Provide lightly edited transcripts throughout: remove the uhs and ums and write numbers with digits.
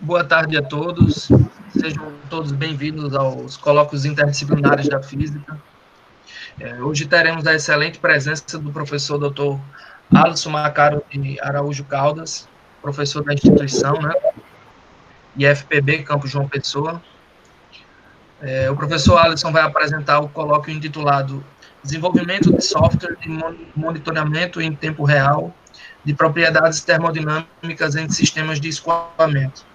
Boa tarde a todos. Sejam todos bem-vindos aos colóquios interdisciplinares da física. Hoje teremos a excelente presença do professor Dr. Alisson Macaro de Araújo Caldas, professor da instituição, né, IFPB Campo João Pessoa. O professor Alisson vai apresentar o colóquio intitulado Desenvolvimento de software de monitoramento em tempo real de propriedades termodinâmicas em sistemas de escoamento.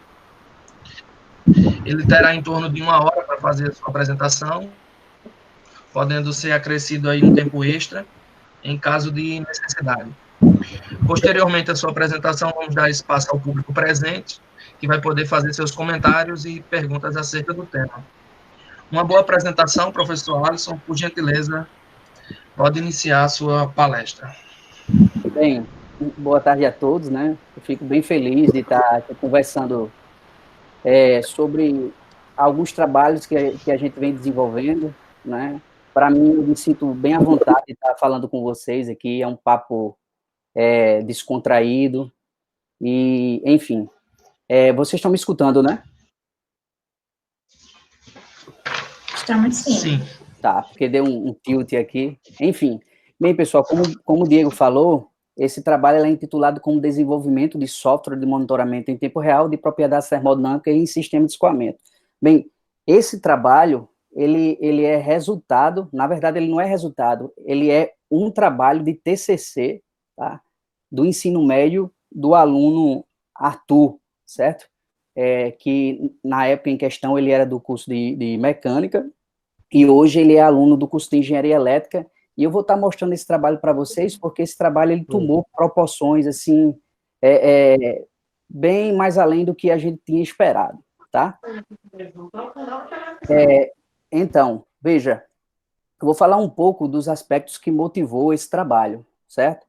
Ele terá em torno de 1 hora para fazer a sua apresentação, podendo ser acrescido aí um tempo extra, em caso de necessidade. Posteriormente à sua apresentação, vamos dar espaço ao público presente, que vai poder fazer seus comentários e perguntas acerca do tema. Uma boa apresentação, professor Alisson, por gentileza, pode iniciar a sua palestra. Bem, boa tarde a todos, né? Eu fico bem feliz de estar aqui conversando sobre alguns trabalhos que a gente vem desenvolvendo, né? Para mim, eu me sinto bem à vontade de estar falando com vocês aqui, é um papo descontraído, e, enfim, vocês estão me escutando, né? Estamos sim. Tá, porque deu um tilt aqui. Enfim, bem, pessoal, como o Diego falou, esse trabalho é intitulado como Desenvolvimento de Software de Monitoramento em Tempo Real de Propriedades Termodinâmicas em Sistema de Escoamento. Bem, esse trabalho, ele é resultado, na verdade, ele não é resultado, ele é um trabalho de TCC, tá? Do ensino médio do aluno Arthur, certo? Que na época em questão ele era do curso de mecânica, e hoje ele é aluno do curso de engenharia elétrica, e eu vou estar mostrando esse trabalho para vocês, porque esse trabalho ele tomou proporções, assim, bem mais além do que a gente tinha esperado, tá? Então, veja, eu vou falar um pouco dos aspectos que motivou esse trabalho, certo?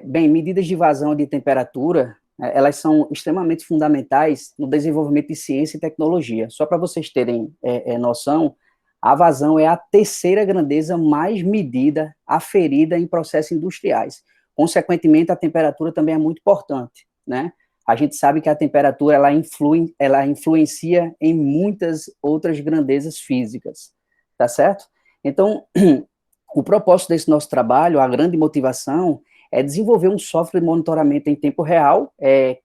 Bem, medidas de vazão de temperatura, elas são extremamente fundamentais no desenvolvimento de ciência e tecnologia. Só para vocês terem noção, a vazão é a terceira grandeza mais medida, aferida em processos industriais. Consequentemente, a temperatura também é muito importante, né? A gente sabe que a temperatura ela influencia em muitas outras grandezas físicas, tá certo? Então, o propósito desse nosso trabalho, a grande motivação, é desenvolver um software de monitoramento em tempo real,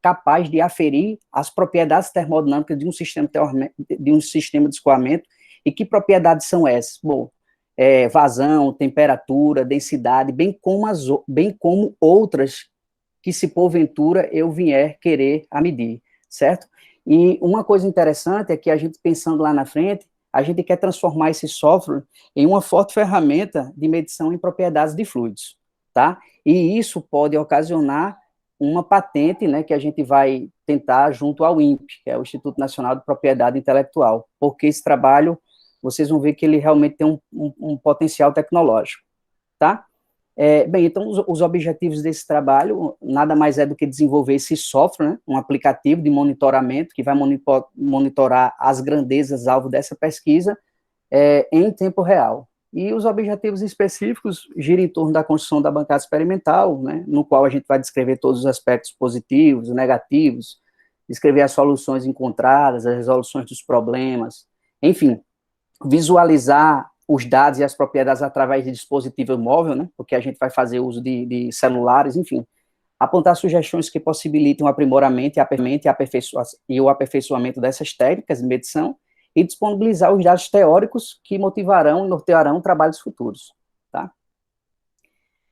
capaz de aferir as propriedades termodinâmicas de um sistema de escoamento. E que propriedades são essas? Bom, vazão, temperatura, densidade, bem como outras que, se porventura eu vier querer a medir, certo? E uma coisa interessante é que a gente, pensando lá na frente, a gente quer transformar esse software em uma forte ferramenta de medição em propriedades de fluidos, tá? E isso pode ocasionar uma patente, né, que a gente vai tentar junto ao INPE, que é o Instituto Nacional de Propriedade Intelectual, porque esse trabalho, vocês vão ver que ele realmente tem um potencial tecnológico, tá? Bem, então, os objetivos desse trabalho nada mais é do que desenvolver esse software, né, um aplicativo de monitoramento que vai monitorar as grandezas alvo dessa pesquisa em tempo real. E os objetivos específicos giram em torno da construção da bancada experimental, né, no qual a gente vai descrever todos os aspectos positivos, negativos, descrever as soluções encontradas, as resoluções dos problemas, enfim, visualizar os dados e as propriedades através de dispositivo móvel, né, porque a gente vai fazer uso de celulares, enfim, apontar sugestões que possibilitem o aprimoramento e o aperfeiçoamento dessas técnicas de medição, e disponibilizar os dados teóricos que motivarão e nortearão trabalhos futuros, tá?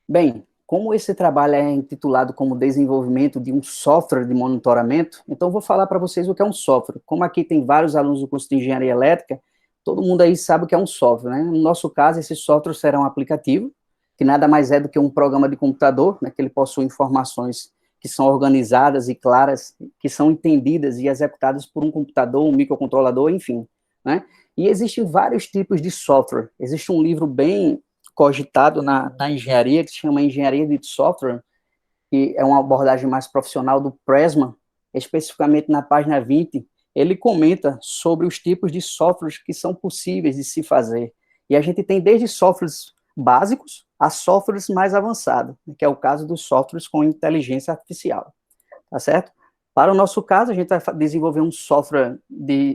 Bem, como esse trabalho é intitulado como desenvolvimento de um software de monitoramento, então vou falar para vocês o que é um software. Como aqui tem vários alunos do curso de engenharia elétrica, todo mundo aí sabe o que é um software, né? No nosso caso, esse software será um aplicativo, que nada mais é do que um programa de computador, né, que ele possui informações que são organizadas e claras, que são entendidas e executadas por um computador, um microcontrolador, enfim, né? E existem vários tipos de software. Existe um livro bem cogitado na engenharia, que se chama Engenharia de Software, que é uma abordagem mais profissional do Pressman, especificamente na página 20, ele comenta sobre os tipos de softwares que são possíveis de se fazer. E a gente tem desde softwares básicos a softwares mais avançados, que é o caso dos softwares com inteligência artificial, tá certo? Para o nosso caso, a gente vai desenvolver um software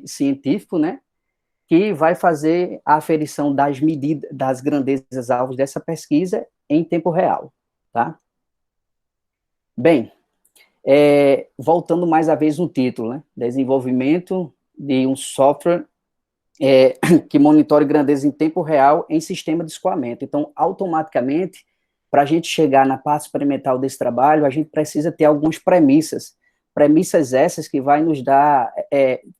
científico, né, que vai fazer a aferição das medidas, das grandezas alvos dessa pesquisa em tempo real, tá? Bem, voltando mais uma vez no título, né, desenvolvimento de um software que monitore grandezas em tempo real em sistema de escoamento. Então, automaticamente, para a gente chegar na parte experimental desse trabalho, a gente precisa ter algumas premissas essas que vai nos dar,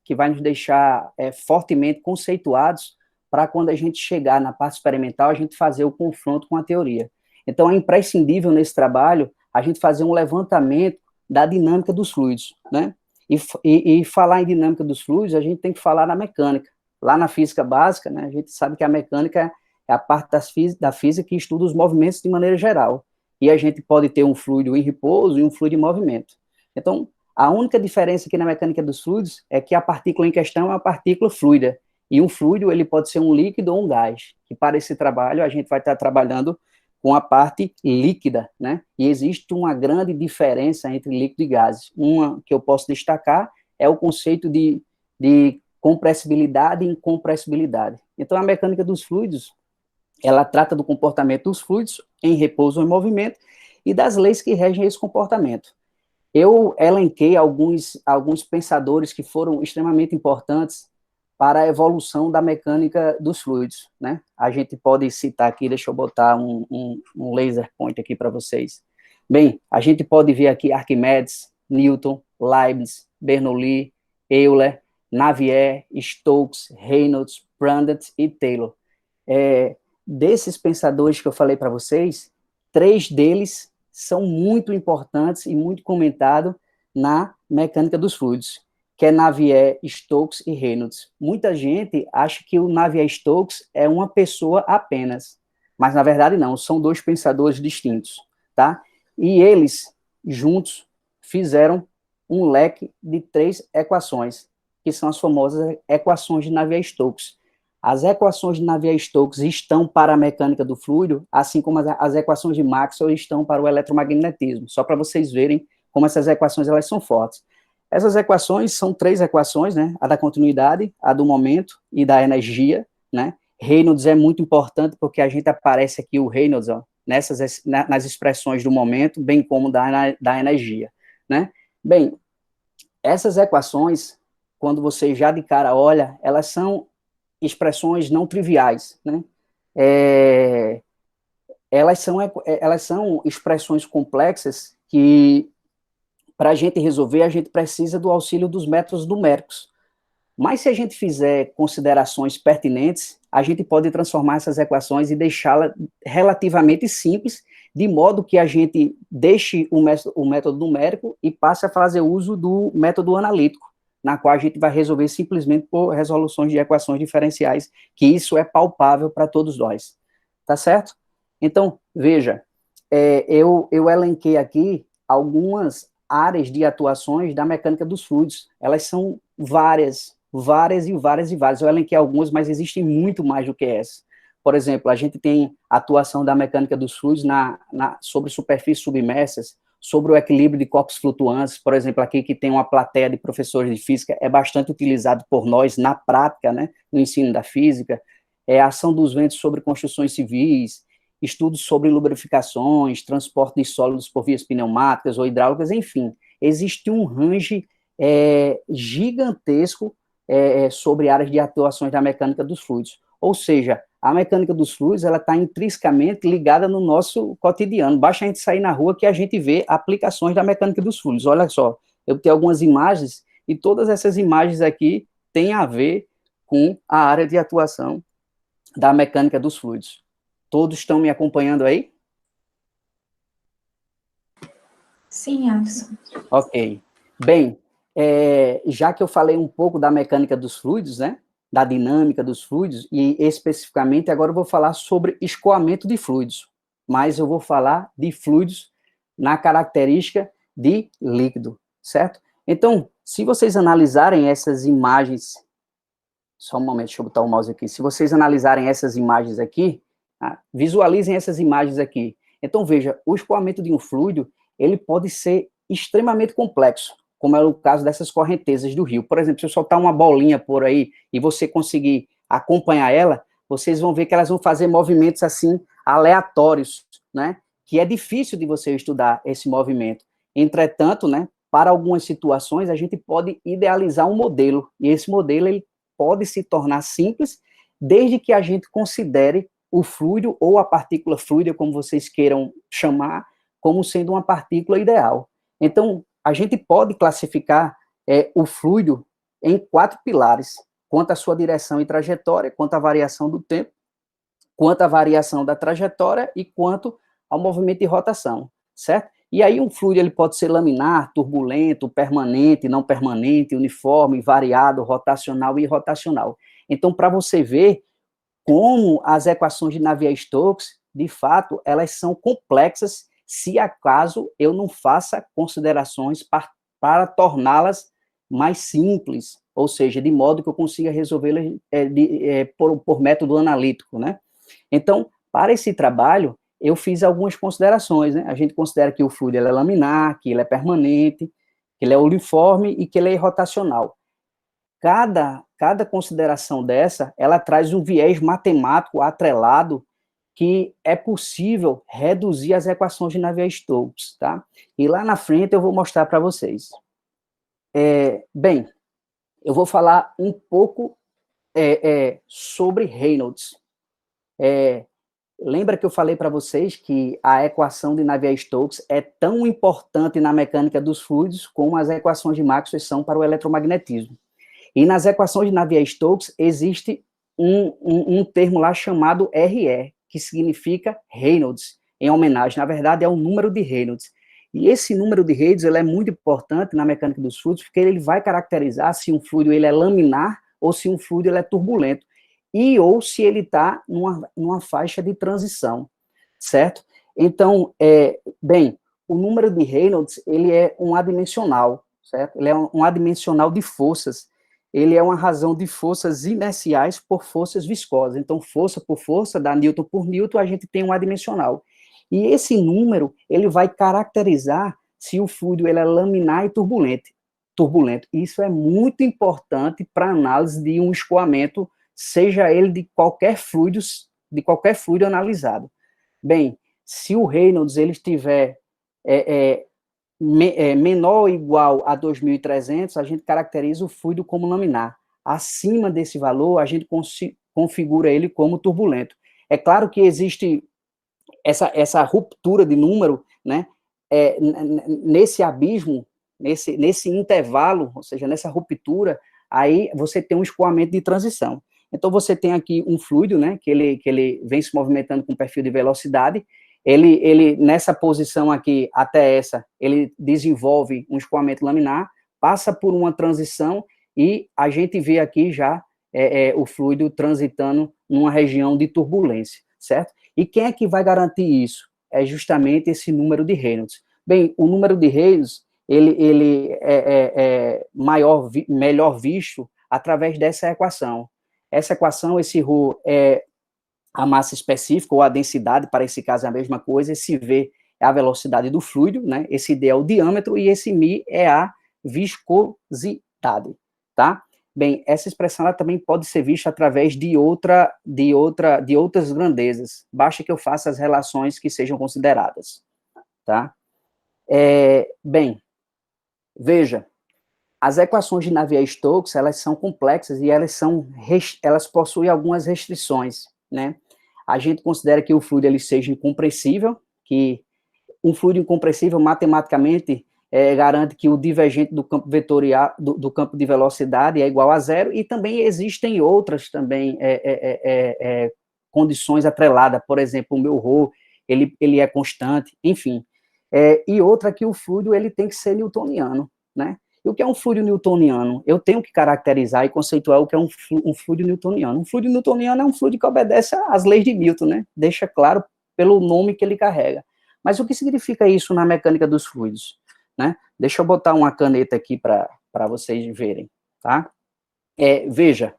que vai nos deixar fortemente conceituados para quando a gente chegar na parte experimental, a gente fazer o confronto com a teoria. Então, é imprescindível nesse trabalho a gente fazer um levantamento da dinâmica dos fluidos, né? E falar em dinâmica dos fluidos, a gente tem que falar na mecânica. Lá na física básica, né, a gente sabe que a mecânica é a parte da física que estuda os movimentos de maneira geral. E a gente pode ter um fluido em repouso e um fluido em movimento. Então, a única diferença aqui na mecânica dos fluidos é que a partícula em questão é uma partícula fluida. E um fluido, ele pode ser um líquido ou um gás. E para esse trabalho, a gente vai estar trabalhando com a parte líquida, né? E existe uma grande diferença entre líquido e gases. Uma que eu posso destacar é o conceito de compressibilidade e incompressibilidade. Então, a mecânica dos fluidos, ela trata do comportamento dos fluidos em repouso ou em movimento e das leis que regem esse comportamento. Eu elenquei alguns pensadores que foram extremamente importantes para a evolução da mecânica dos fluidos, né? A gente pode citar aqui, deixa eu botar um laser point aqui para vocês. Bem, a gente pode ver aqui Arquimedes, Newton, Leibniz, Bernoulli, Euler, Navier, Stokes, Reynolds, Brandt e Taylor. Desses pensadores que eu falei para vocês, 3 deles são muito importantes e muito comentados na mecânica dos fluidos, que é Navier, Stokes e Reynolds. Muita gente acha que o Navier-Stokes é uma pessoa apenas, mas na verdade não, são 2 pensadores distintos, tá? E eles, juntos, fizeram um leque de 3 equações, que são as famosas equações de Navier-Stokes. As equações de Navier-Stokes estão para a mecânica do fluido, assim como as equações de Maxwell estão para o eletromagnetismo, só para vocês verem como essas equações elas são fortes. Essas equações são 3 equações, né? A da continuidade, a do momento e da energia, né? Reynolds é muito importante porque a gente aparece aqui o Reynolds, ó, nas expressões do momento, bem como da energia, né? Bem, essas equações, quando você já de cara olha, elas são expressões não triviais, né? Elas são expressões complexas que, para a gente resolver, a gente precisa do auxílio dos métodos numéricos. Mas se a gente fizer considerações pertinentes, a gente pode transformar essas equações e deixá-las relativamente simples, de modo que a gente deixe o método numérico e passe a fazer uso do método analítico, na qual a gente vai resolver simplesmente por resoluções de equações diferenciais, que isso é palpável para todos nós. Tá certo? Então, veja, eu elenquei aqui algumas áreas de atuações da mecânica dos fluidos. Elas são várias. Eu elenquei algumas, mas existem muito mais do que essas. Por exemplo, a gente tem a atuação da mecânica dos fluidos sobre superfícies submersas, sobre o equilíbrio de corpos flutuantes, por exemplo, aqui que tem uma plateia de professores de física, é bastante utilizado por nós na prática, né, no ensino da física, a ação dos ventos sobre construções civis, estudos sobre lubrificações, transporte de sólidos por vias pneumáticas ou hidráulicas, enfim, existe um range gigantesco sobre áreas de atuações da mecânica dos fluidos. Ou seja, a mecânica dos fluidos, ela está intrinsecamente ligada no nosso cotidiano. Basta a gente sair na rua que a gente vê aplicações da mecânica dos fluidos. Olha só, eu tenho algumas imagens e todas essas imagens aqui têm a ver com a área de atuação da mecânica dos fluidos. Todos estão me acompanhando aí? Sim, Alisson. Ok. Bem, já que eu falei um pouco da mecânica dos fluidos, né, da dinâmica dos fluidos, e especificamente agora eu vou falar sobre escoamento de fluidos, mas eu vou falar de fluidos na característica de líquido, certo? Então, se vocês analisarem essas imagens, só um momento, deixa eu botar o mouse aqui, se vocês analisarem essas imagens aqui, visualizem essas imagens aqui. Então, veja, o escoamento de um fluido, ele pode ser extremamente complexo, como é o caso dessas correntezas do rio. Por exemplo, se eu soltar uma bolinha por aí e você conseguir acompanhar ela, vocês vão ver que elas vão fazer movimentos assim aleatórios, né? Que é difícil de você estudar esse movimento. Entretanto, né, para algumas situações, a gente pode idealizar um modelo, e esse modelo ele pode se tornar simples, desde que a gente considere o fluido ou a partícula fluida, como vocês queiram chamar, como sendo uma partícula ideal. Então, a gente pode classificar o fluido em 4 pilares, quanto à sua direção e trajetória, quanto à variação do tempo, quanto à variação da trajetória e quanto ao movimento de rotação, certo? E aí um fluido ele pode ser laminar, turbulento, permanente, não permanente, uniforme, variado, rotacional e irrotacional. Então, para você ver como as equações de Navier-Stokes, de fato, elas são complexas se acaso eu não faça considerações para torná-las mais simples, ou seja, de modo que eu consiga resolvê-las por método analítico, né? Então, para esse trabalho, eu fiz algumas considerações, né? A gente considera que o fluido ele é laminar, que ele é permanente, que ele é uniforme e que ele é rotacional. Cada consideração dessa, ela traz um viés matemático atrelado que é possível reduzir as equações de Navier-Stokes, tá? E lá na frente eu vou mostrar para vocês. Bem, eu vou falar um pouco sobre Reynolds. Lembra que eu falei para vocês que a equação de Navier-Stokes é tão importante na mecânica dos fluidos como as equações de Maxwell são para o eletromagnetismo. E nas equações de Navier-Stokes existe um termo lá chamado RE, que significa Reynolds, em homenagem, na verdade, é o número de Reynolds. E esse número de Reynolds ele é muito importante na mecânica dos fluidos, porque ele vai caracterizar se um fluido ele é laminar ou se um fluido ele é turbulento, ou se ele está numa faixa de transição, certo? Então, bem, o número de Reynolds, ele é um adimensional, certo? Ele é um adimensional de forças, ele é uma razão de forças inerciais por forças viscosas. Então, força por força, dá Newton por Newton, a gente tem um adimensional. E esse número, ele vai caracterizar se o fluido ele é laminar e turbulento. Isso é muito importante para a análise de um escoamento, seja ele de qualquer fluido analisado. Bem, se o Reynolds ele estiver menor ou igual a 2.300, a gente caracteriza o fluido como laminar. Acima desse valor, a gente configura ele como turbulento. É claro que existe essa ruptura de número, né, nesse abismo, nesse intervalo, ou seja, nessa ruptura, aí você tem um escoamento de transição. Então, você tem aqui um fluido, né, que ele vem se movimentando com perfil de velocidade, ele nessa posição aqui, até essa, ele desenvolve um escoamento laminar, passa por uma transição, e a gente vê aqui já o fluido transitando numa região de turbulência, certo? E quem é que vai garantir isso? É justamente esse número de Reynolds. Bem, o número de Reynolds, ele é melhor visto através dessa equação. Essa equação, esse ρ é a massa específica, ou a densidade, para esse caso é a mesma coisa, esse V é a velocidade do fluido, né? Esse D é o diâmetro, e esse μ é a viscosidade, tá? Bem, essa expressão ela também pode ser vista através de outras grandezas, basta que eu faça as relações que sejam consideradas, tá? Bem, veja, as equações de Navier-Stokes, elas são complexas e elas possuem algumas restrições, né? A gente considera que o fluido ele seja incompressível, que um fluido incompressível, matematicamente, garante que o divergente do campo vetorial, do campo de velocidade é igual a zero, e também existem outras também condições atreladas, por exemplo, o meu ρ, ele é constante, enfim. E outra que o fluido ele tem que ser newtoniano, né? E o que é um fluido newtoniano? Eu tenho que caracterizar e conceituar o que é um fluido newtoniano. Um fluido newtoniano é um fluido que obedece às leis de Newton, né? Deixa claro pelo nome que ele carrega. Mas o que significa isso na mecânica dos fluidos, né? Deixa eu botar uma caneta aqui para vocês verem, tá? Veja,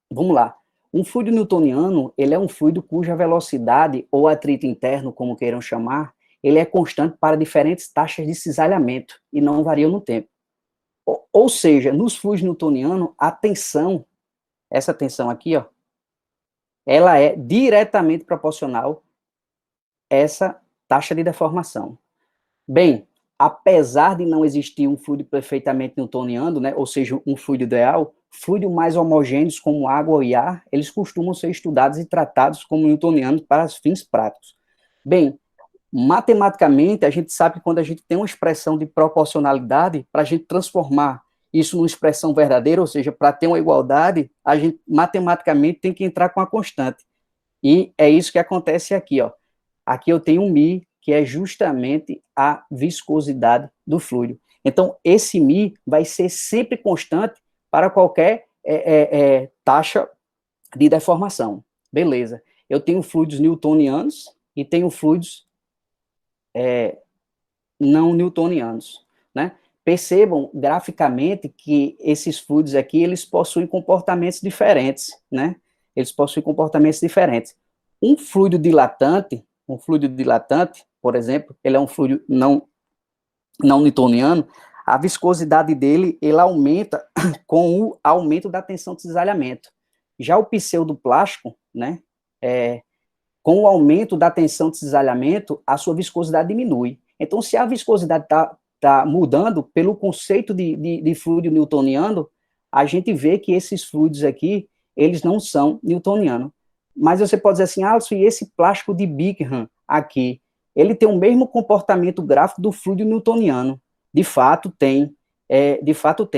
vamos lá. Um fluido newtoniano, ele é um fluido cuja velocidade, ou atrito interno, como queiram chamar, ele é constante para diferentes taxas de cisalhamento e não variam no tempo. Ou seja, nos fluidos newtonianos, a tensão, essa tensão aqui, ó, ela é diretamente proporcional a essa taxa de deformação. Bem, apesar de não existir um fluido perfeitamente newtoniano, né, ou seja, um fluido ideal, fluidos mais homogêneos como água e ar, eles costumam ser estudados e tratados como newtonianos para fins práticos. Bem, matematicamente, a gente sabe que quando a gente tem uma expressão de proporcionalidade, para a gente transformar isso numa expressão verdadeira, ou seja, para ter uma igualdade, a gente matematicamente tem que entrar com a constante. E é isso que acontece aqui, ó. Aqui eu tenho um μ, que é justamente a viscosidade do fluido. Então, esse μ vai ser sempre constante para qualquer taxa de deformação. Beleza. Eu tenho fluidos newtonianos e tenho fluidos não newtonianos, né? Percebam graficamente que esses fluidos aqui, eles possuem comportamentos diferentes, né? Eles possuem comportamentos diferentes. Um fluido dilatante, por exemplo, ele é um fluido não newtoniano, a viscosidade dele, ele aumenta com o aumento da tensão de cisalhamento. Já o pseudoplástico, né, com o aumento da tensão de cisalhamento, a sua viscosidade diminui. Então, se a viscosidade está mudando pelo conceito de fluido newtoniano, a gente vê que esses fluidos aqui, eles não são newtonianos. Mas você pode dizer assim, Alisson, e esse plástico de Bickham aqui, ele tem o mesmo comportamento gráfico do fluido newtoniano. De fato tem,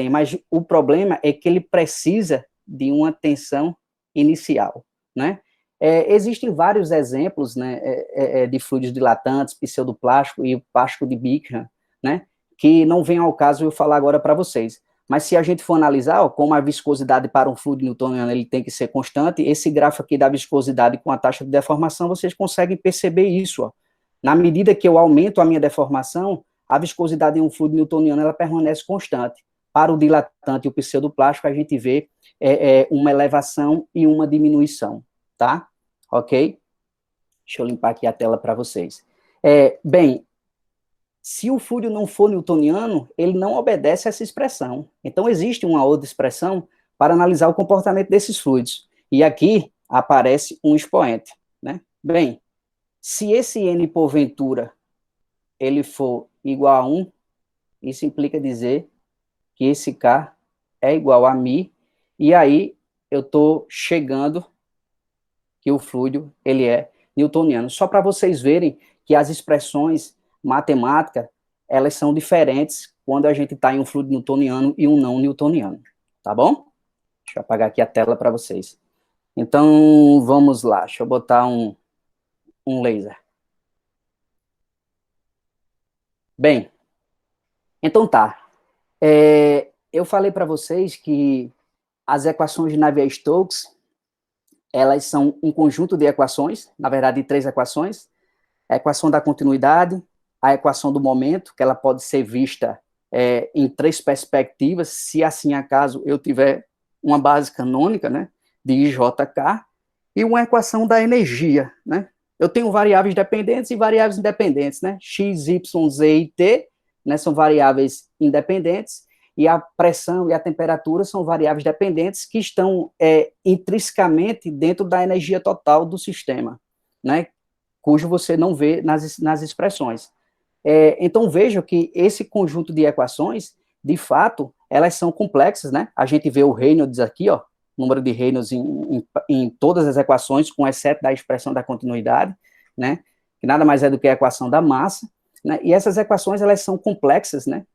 mas o problema é que ele precisa de uma tensão inicial, né? Existem vários exemplos, né, de fluidos dilatantes, pseudoplástico e o plástico de Bickham, né, que não vem ao caso eu falar agora para vocês. Mas se a gente for analisar, ó, como a viscosidade para um fluido newtoniano ele tem que ser constante, esse gráfico aqui da viscosidade com a taxa de deformação, vocês conseguem perceber isso, ó. Na medida que eu aumento a minha deformação, a viscosidade em um fluido newtoniano ela permanece constante. Para o dilatante e o pseudoplástico, a gente vê uma elevação e uma diminuição, tá? Ok? Deixa eu limpar aqui a tela para vocês. Bem, se o fluido não for newtoniano, ele não obedece a essa expressão. Então, existe uma outra expressão para analisar o comportamento desses fluidos. E aqui aparece um expoente, né? Bem, se esse N, porventura, ele for igual a 1, isso implica dizer que esse K é igual a μ, e aí eu estou chegando que o fluido, ele é newtoniano. Só para vocês verem que as expressões matemáticas, elas são diferentes quando a gente está em um fluido newtoniano e um não newtoniano, tá bom? Deixa eu apagar aqui a tela para vocês. Então, vamos lá, deixa eu botar um laser. Bem, então tá. Eu falei para vocês que as equações de Navier-Stokes, elas são um conjunto de equações, na verdade, 3 equações. A equação da continuidade, a equação do momento, que ela pode ser vista em 3 perspectivas, se assim acaso eu tiver uma base canônica, né, de IJK, e uma equação da energia, né? Eu tenho variáveis dependentes e variáveis independentes, né? X, Y, Z e T, né, são variáveis independentes, e a pressão e a temperatura são variáveis dependentes que estão intrinsecamente dentro da energia total do sistema, né, cujo você não vê nas expressões. Então, vejam que esse conjunto de equações, de fato, elas são complexas, né? A gente vê o Reynolds aqui, ó, número de Reynolds em todas as equações, com exceto da expressão da continuidade, né, que nada mais é do que a equação da massa, né, e essas equações, elas são complexas, né,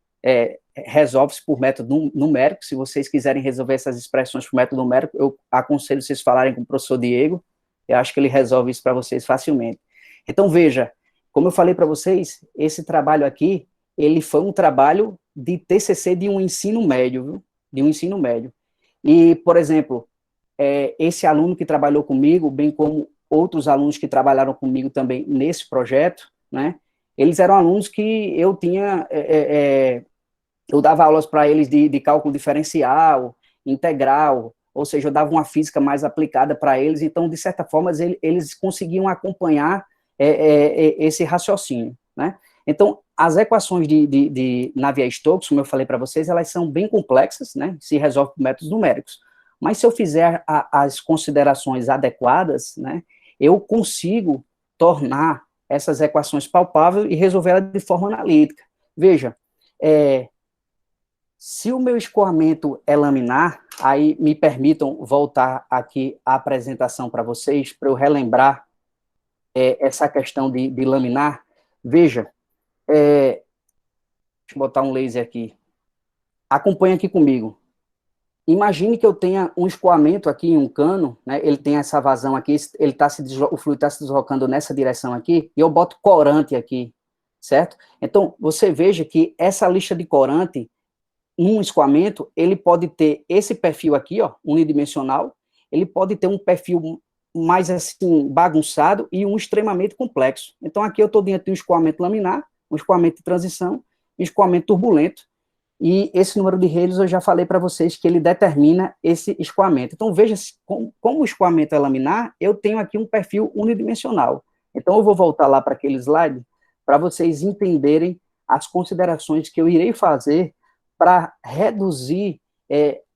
resolve-se por método numérico. Se vocês quiserem resolver essas expressões por método numérico, eu aconselho vocês falarem com o professor Diego, eu acho que ele resolve isso para vocês facilmente. Então, veja, como eu falei para vocês, esse trabalho aqui, ele foi um trabalho de TCC de um ensino médio, viu? De um ensino médio. E, por exemplo, esse aluno que trabalhou comigo, bem como outros alunos que trabalharam comigo também nesse projeto, né, eles eram alunos que eu tinha, eu dava aulas para eles de cálculo diferencial, integral, ou seja, eu dava uma física mais aplicada para eles, então, de certa forma, eles conseguiam acompanhar esse raciocínio, né? Então, as equações de Navier-Stokes, como eu falei para vocês, elas são bem complexas, né? Se resolve por métodos numéricos. Mas se eu fizer as considerações adequadas, né, eu consigo tornar essas equações palpáveis e resolver elas de forma analítica. Veja, se o meu escoamento é laminar, aí me permitam voltar aqui a apresentação para vocês, para eu relembrar essa questão de laminar. Veja, deixa eu botar um laser aqui. Acompanhe aqui comigo. Imagine que eu tenha um escoamento aqui em um cano, né? Ele tem essa vazão aqui, o fluido está se deslocando nessa direção aqui, e eu boto corante aqui, certo? Então, você veja que essa lixa de corante, num escoamento, ele pode ter esse perfil aqui, ó, unidimensional, ele pode ter um perfil mais, assim, bagunçado e um extremamente complexo. Então, aqui eu estou dentro de um escoamento laminar, um escoamento de transição, um escoamento turbulento, e esse número de Rayleigh eu já falei para vocês que ele determina esse escoamento. Então, veja, como o escoamento é laminar, eu tenho aqui um perfil unidimensional. Então, eu vou voltar lá para aquele slide, para vocês entenderem as considerações que eu irei fazer para reduzir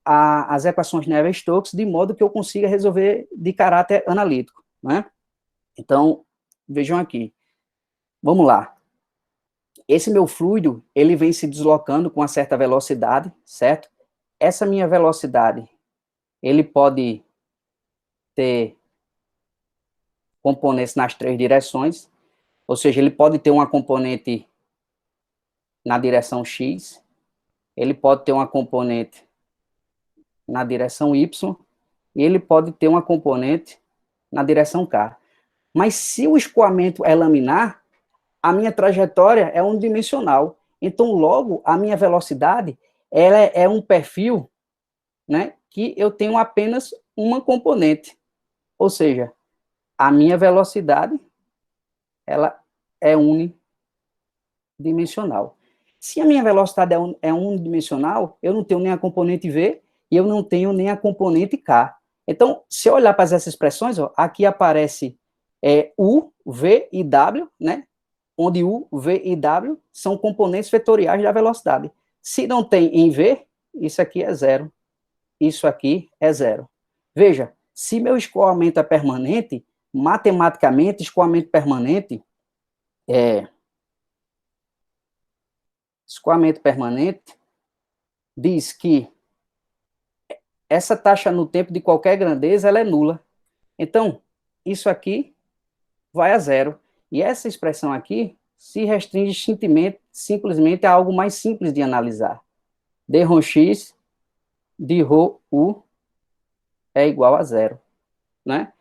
as equações de Navier-Stokes de modo que eu consiga resolver de caráter analítico, né? Então, vejam aqui. Vamos lá. Esse meu fluido, ele vem se deslocando com uma certa velocidade, certo? Essa minha velocidade, ele pode ter componentes nas 3 direções, ou seja, ele pode ter uma componente na direção X, ele pode ter uma componente na direção Y, e ele pode ter uma componente na direção K. Mas se o escoamento é laminar, a minha trajetória é unidimensional. Então, logo, a minha velocidade ela é um perfil, né, que eu tenho apenas uma componente. Ou seja, a minha velocidade ela é unidimensional. Se a minha velocidade é unidimensional, eu não tenho nem a componente V e eu não tenho nem a componente K. Então, se eu olhar para essas expressões, ó, aqui aparece U, V e W, né? Onde U, V e W são componentes vetoriais da velocidade. Se não tem em V, isso aqui é zero. Isso aqui é zero. Veja, se meu escoamento é permanente, matematicamente, escoamento permanente diz que essa taxa no tempo de qualquer grandeza ela é nula. Então, isso aqui vai a zero. E essa expressão aqui se restringe simplesmente a algo mais simples de analisar. d ρ x de ρ u é igual a zero, né?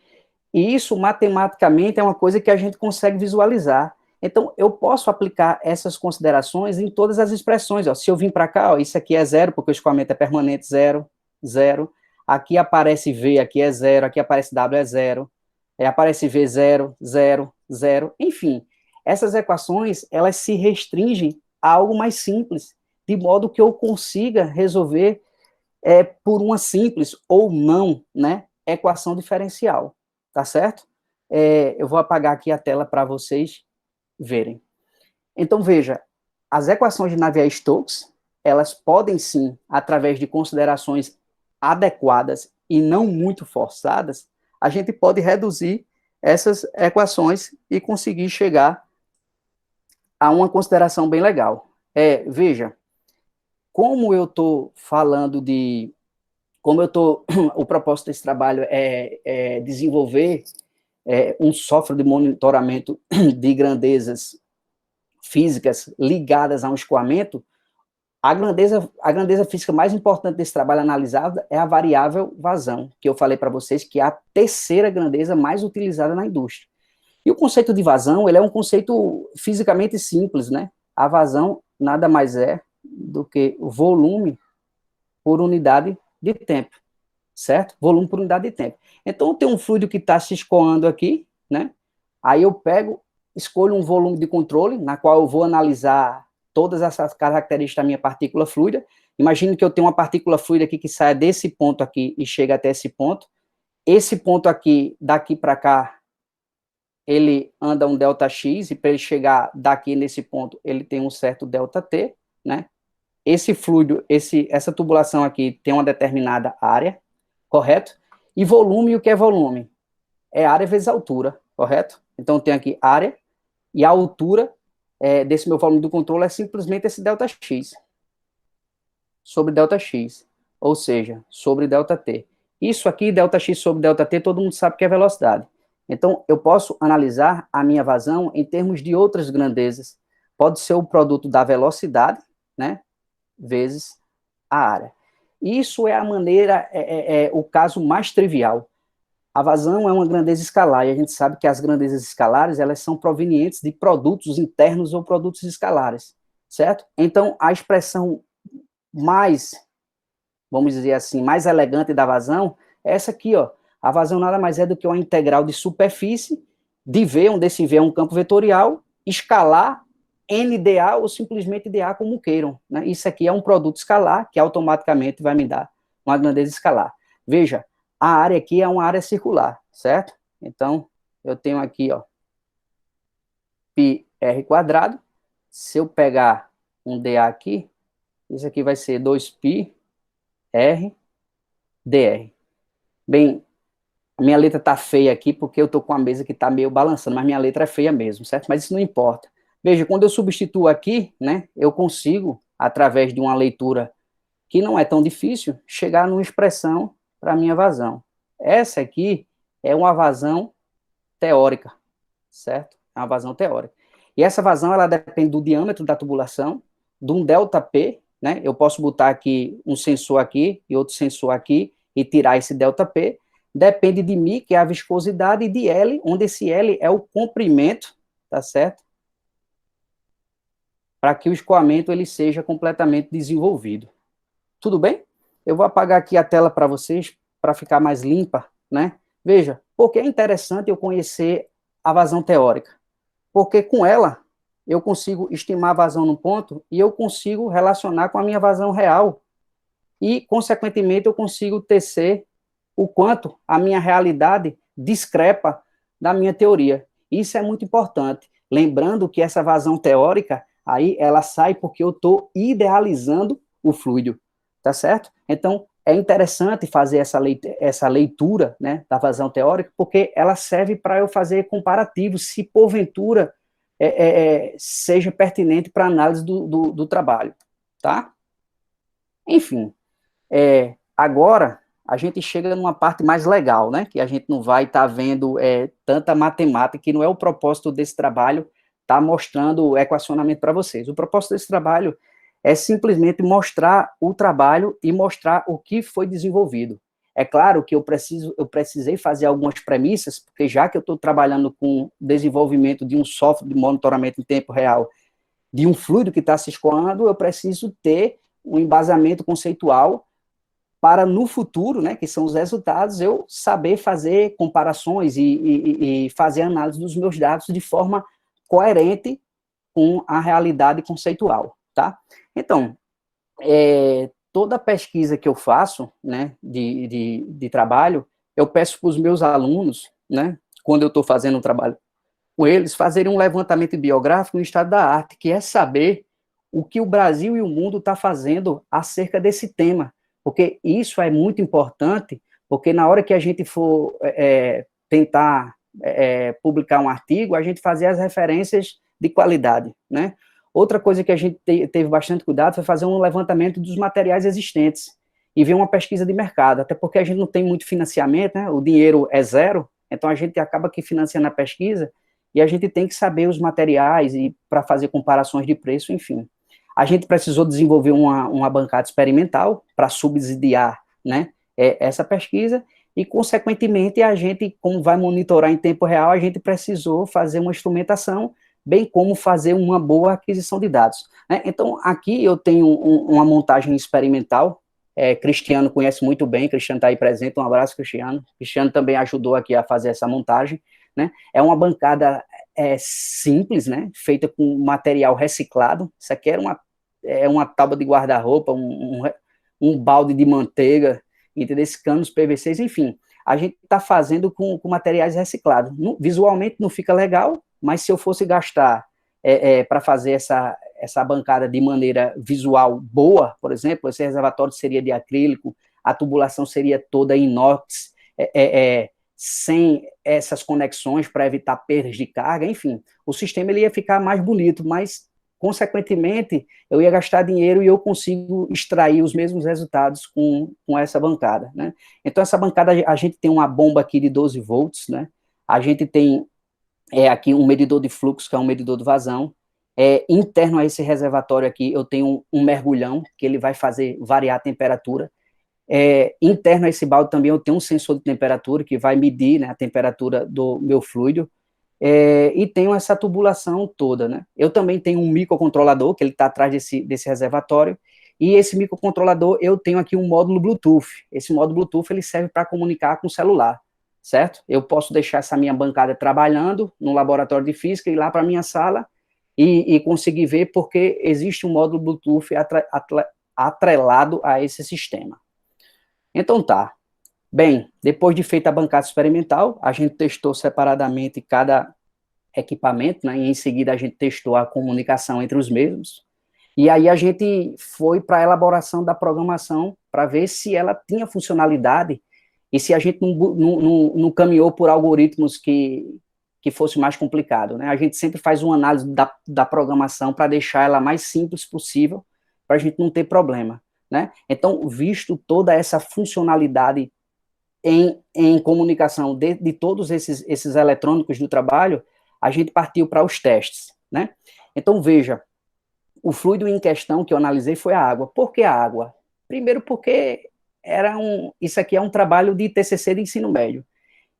E isso, matematicamente, é uma coisa que a gente consegue visualizar. Então, eu posso aplicar essas considerações em todas as expressões. Ó. Se eu vim para cá, ó, isso aqui é zero, porque o escoamento é permanente, zero, zero. Aqui aparece V, aqui é zero, aqui aparece W, é zero. Aparece V, zero, zero, zero. Enfim, essas equações, elas se restringem a algo mais simples, de modo que eu consiga resolver por uma simples ou não, né, equação diferencial. Tá certo? Eu vou apagar aqui a tela para vocês verem. Então, veja, as equações de Navier-Stokes, elas podem sim, através de considerações adequadas e não muito forçadas, a gente pode reduzir essas equações e conseguir chegar a uma consideração bem legal. Veja, como eu estou falando de... o propósito desse trabalho é desenvolver um software de monitoramento de grandezas físicas ligadas a um escoamento, a grandeza física mais importante desse trabalho analisado é a variável vazão, que eu falei para vocês que é a terceira grandeza mais utilizada na indústria. E o conceito de vazão, ele é um conceito fisicamente simples, né? A vazão nada mais é do que o volume por unidade de tempo, certo? Volume por unidade de tempo. Então, tem um fluido que está se escoando aqui, né? Aí eu escolho um volume de controle, na qual eu vou analisar todas essas características da minha partícula fluida. Imagine que eu tenho uma partícula fluida aqui que sai desse ponto aqui e chega até esse ponto. Esse ponto aqui, daqui para cá, ele anda um ΔX, e para ele chegar daqui nesse ponto, ele tem um certo ΔT, né? Esse fluido, essa tubulação aqui tem uma determinada área, correto? E volume, o que é volume? É área vezes altura, correto? Então, tem aqui área, e a altura desse meu volume do controle é simplesmente esse ΔX, sobre ΔX, ou seja, sobre ΔT. Isso aqui, ΔX sobre ΔT, todo mundo sabe que é velocidade. Então, eu posso analisar a minha vazão em termos de outras grandezas. Pode ser o produto da velocidade, né, vezes a área. Isso é a maneira, o caso mais trivial. A vazão é uma grandeza escalar, e a gente sabe que as grandezas escalares, elas são provenientes de produtos internos ou produtos escalares, certo? Então, a expressão mais, vamos dizer assim, mais elegante da vazão é essa aqui, ó. A vazão nada mais é do que uma integral de superfície de V, onde esse V é um campo vetorial, escalar NdA ou simplesmente dA, como queiram, né? Isso aqui é um produto escalar que automaticamente vai me dar uma grandeza escalar. Veja, a área aqui é uma área circular, certo? Então, eu tenho aqui, ó, πr quadrado. Se eu pegar um dA aqui, isso aqui vai ser 2πr dr. Bem, a minha letra tá feia aqui porque eu tô com a mesa que tá meio balançando, mas minha letra é feia mesmo, certo? Mas isso não importa. Veja, quando eu substituo aqui, né, eu consigo, através de uma leitura que não é tão difícil, chegar numa expressão para a minha vazão. Essa aqui é uma vazão teórica, certo? É uma vazão teórica. E essa vazão, ela depende do diâmetro da tubulação, de um ΔP, né? Eu posso botar aqui um sensor aqui e outro sensor aqui e tirar esse ΔP. Depende de μ, que é a viscosidade, e de L, onde esse L é o comprimento, tá certo? Para que o escoamento ele seja completamente desenvolvido. Tudo bem? Eu vou apagar aqui a tela para vocês, para ficar mais limpa, né? Veja, porque é interessante eu conhecer a vazão teórica. Porque com ela, eu consigo estimar a vazão no ponto e eu consigo relacionar com a minha vazão real. E, consequentemente, eu consigo tecer o quanto a minha realidade discrepa da minha teoria. Isso é muito importante. Lembrando que essa vazão teórica, aí ela sai porque eu estou idealizando o fluido, tá certo? Então, é interessante fazer essa leitura, né, da vazão teórica, porque ela serve para eu fazer comparativos, se porventura seja pertinente para análise do trabalho, tá? Enfim, agora a gente chega numa parte mais legal, né, que a gente não vai estar vendo tanta matemática, que não é o propósito desse trabalho, tá mostrando o equacionamento para vocês. O propósito desse trabalho é simplesmente mostrar o trabalho e mostrar o que foi desenvolvido. É claro que eu precisei fazer algumas premissas, porque já que eu estou trabalhando com desenvolvimento de um software de monitoramento em tempo real, de um fluido que está se escoando, eu preciso ter um embasamento conceitual para no futuro, né, que são os resultados, eu saber fazer comparações e fazer análise dos meus dados de forma coerente com a realidade conceitual, tá? Então, toda pesquisa que eu faço, né, de trabalho, eu peço para os meus alunos, né, quando eu estou fazendo um trabalho com eles, fazerem um levantamento biográfico no estado da arte, que é saber o que o Brasil e o mundo está fazendo acerca desse tema, porque isso é muito importante, porque na hora que a gente for tentar publicar um artigo, a gente fazer as referências de qualidade, né? Outra coisa que a gente teve bastante cuidado foi fazer um levantamento dos materiais existentes e ver uma pesquisa de mercado, até porque a gente não tem muito financiamento, né? O dinheiro é zero, então a gente acaba que financiando a pesquisa e a gente tem que saber os materiais e para fazer comparações de preço, enfim. A gente precisou desenvolver uma bancada experimental para subsidiar, né, essa pesquisa e, consequentemente, a gente, como vai monitorar em tempo real, a gente precisou fazer uma instrumentação, bem como fazer uma boa aquisição de dados, né? Então, aqui eu tenho uma montagem experimental, Cristiano conhece muito bem, Cristiano está aí presente, um abraço, Cristiano. Cristiano também ajudou aqui a fazer essa montagem, né? É uma bancada simples, né, feita com material reciclado. Isso aqui era uma tábua de guarda-roupa, um balde de manteiga, entendeu? Canos PVCs, enfim. a gente está fazendo com materiais reciclados. Visualmente não fica legal, mas se eu fosse gastar para fazer essa bancada de maneira visual boa, por exemplo, esse reservatório seria de acrílico, a tubulação seria toda inox, sem essas conexões para evitar perdas de carga, enfim, o sistema ele ia ficar mais bonito, mas, consequentemente, eu ia gastar dinheiro e eu consigo extrair os mesmos resultados com essa bancada, né? Então, essa bancada, a gente tem uma bomba aqui de 12 volts, né? A gente tem aqui um medidor de fluxo, que é um medidor de vazão. Interno a esse reservatório aqui, eu tenho um mergulhão, que ele vai fazer variar a temperatura. Interno a esse balde também eu tenho um sensor de temperatura, que vai medir, né, a temperatura do meu fluido, e tenho essa tubulação toda, né. Eu também tenho um microcontrolador, que ele está atrás desse reservatório, e esse microcontrolador, eu tenho aqui um módulo Bluetooth. Esse módulo Bluetooth, ele serve para comunicar com o celular, certo? Eu posso deixar essa minha bancada trabalhando no laboratório de física, ir lá para a minha sala e conseguir ver, porque existe um módulo Bluetooth atrelado a esse sistema. Então tá. Bem, depois de feita a bancada experimental, a gente testou separadamente cada equipamento, né, e em seguida a gente testou a comunicação entre os mesmos, e aí a gente foi para a elaboração da programação para ver se ela tinha funcionalidade e se a gente não caminhou por algoritmos que fosse mais complicado, né? A gente sempre faz uma análise da programação para deixar ela mais simples possível, para a gente não ter problema, né? Então, visto toda essa funcionalidade em comunicação de todos esses eletrônicos do trabalho, a gente partiu para os testes, né? Então, veja, o fluido em questão que eu analisei foi a água. Por que a água? Primeiro porque isso aqui é um trabalho de TCC de ensino médio.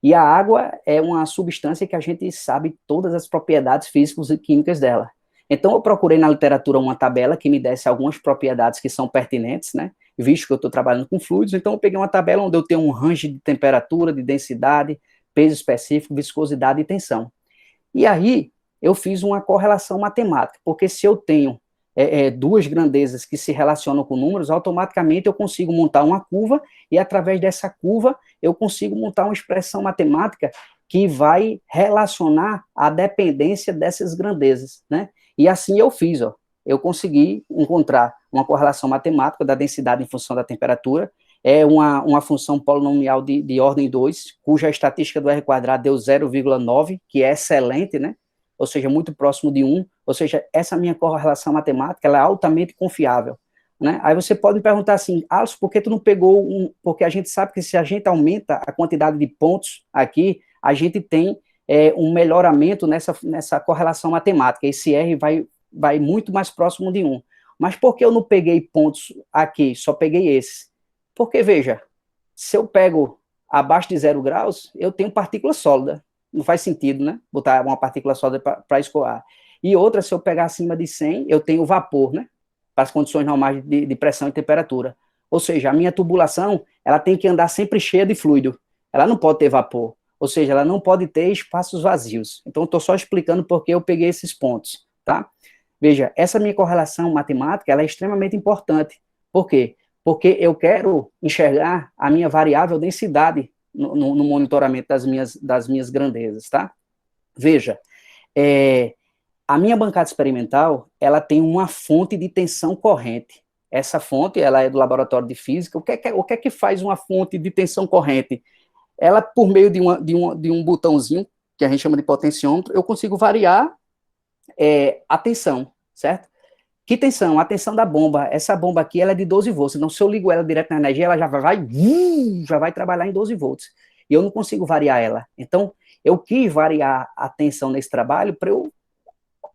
E a água é uma substância que a gente sabe todas as propriedades físicas e químicas dela. Então, eu procurei na literatura uma tabela que me desse algumas propriedades que são pertinentes, né? Visto que eu estou trabalhando com fluidos, então eu peguei uma tabela onde eu tenho um range de temperatura, de densidade, peso específico, viscosidade e tensão. E aí, eu fiz uma correlação matemática, porque se eu tenho duas grandezas que se relacionam com números, automaticamente eu consigo montar uma curva, e através dessa curva eu consigo montar uma expressão matemática que vai relacionar a dependência dessas grandezas, né? E assim eu fiz, ó. Eu consegui encontrar uma correlação matemática da densidade em função da temperatura, uma função polinomial de ordem 2, cuja estatística do R² deu 0,9, que é excelente, né? Ou seja, muito próximo de 1, ou seja, essa minha correlação matemática, ela é altamente confiável, né? Aí você pode me perguntar assim, Alisson, por que tu não pegou porque a gente sabe que se a gente aumenta a quantidade de pontos aqui, a gente tem um melhoramento nessa correlação matemática, esse R vai muito mais próximo de 1. Mas por que eu não peguei pontos aqui, só peguei esses? Porque, veja, se eu pego abaixo de 0 graus, eu tenho partícula sólida. Não faz sentido, né? Botar uma partícula sólida para escoar. E outra, se eu pegar acima de 100, eu tenho vapor, né? Para as condições normais de pressão e temperatura. Ou seja, a minha tubulação, ela tem que andar sempre cheia de fluido. Ela não pode ter vapor. Ou seja, ela não pode ter espaços vazios. Então, eu estou só explicando porque eu peguei esses pontos, tá? Veja, essa minha correlação matemática, ela é extremamente importante. Por quê? Porque eu quero enxergar a minha variável densidade no monitoramento das minhas grandezas, tá? Veja, a minha bancada experimental, ela tem uma fonte de tensão corrente. Essa fonte, ela é do laboratório de física. O que é que faz uma fonte de tensão corrente? Ela, por meio de um botãozinho, que a gente chama de potenciômetro, eu consigo variar a tensão, certo? Que tensão? A tensão da bomba. Essa bomba aqui, ela é de 12 volts. Então, se eu ligo ela direto na energia, ela já vai trabalhar em 12 volts. E eu não consigo variar ela. Então, eu quis variar a tensão nesse trabalho para eu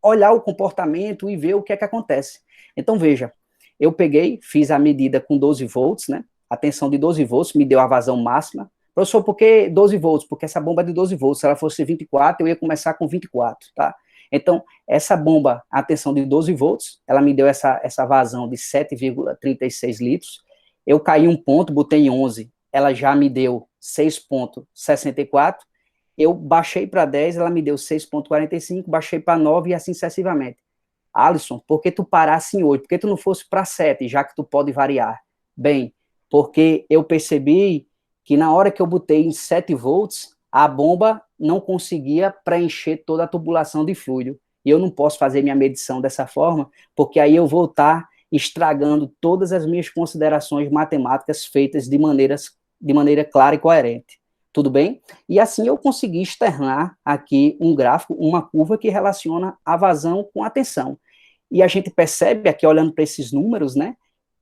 olhar o comportamento e ver o que é que acontece. Então, veja, eu fiz a medida com 12 volts, né? A tensão de 12 volts me deu a vazão máxima. Professor, por que 12 volts? Porque essa bomba é de 12 volts. Se ela fosse 24, eu ia começar com 24, tá? Então, essa bomba, a tensão de 12 volts, ela me deu essa vazão de 7,36 litros. Eu caí um ponto, botei em 11, ela já me deu 6,64. Eu baixei para 10, ela me deu 6,45, baixei para 9 e assim sucessivamente. Alisson, por que tu parasse em 8? Por que tu não fosse para 7, já que tu pode variar? Bem, porque eu percebi que na hora que eu botei em 7 volts, a bomba não conseguia preencher toda a tubulação de fluido. E eu não posso fazer minha medição dessa forma, porque aí eu vou estar estragando todas as minhas considerações matemáticas feitas de maneira clara e coerente. Tudo bem? E assim eu consegui externar aqui um gráfico, uma curva que relaciona a vazão com a tensão. E a gente percebe aqui, olhando para esses números, né?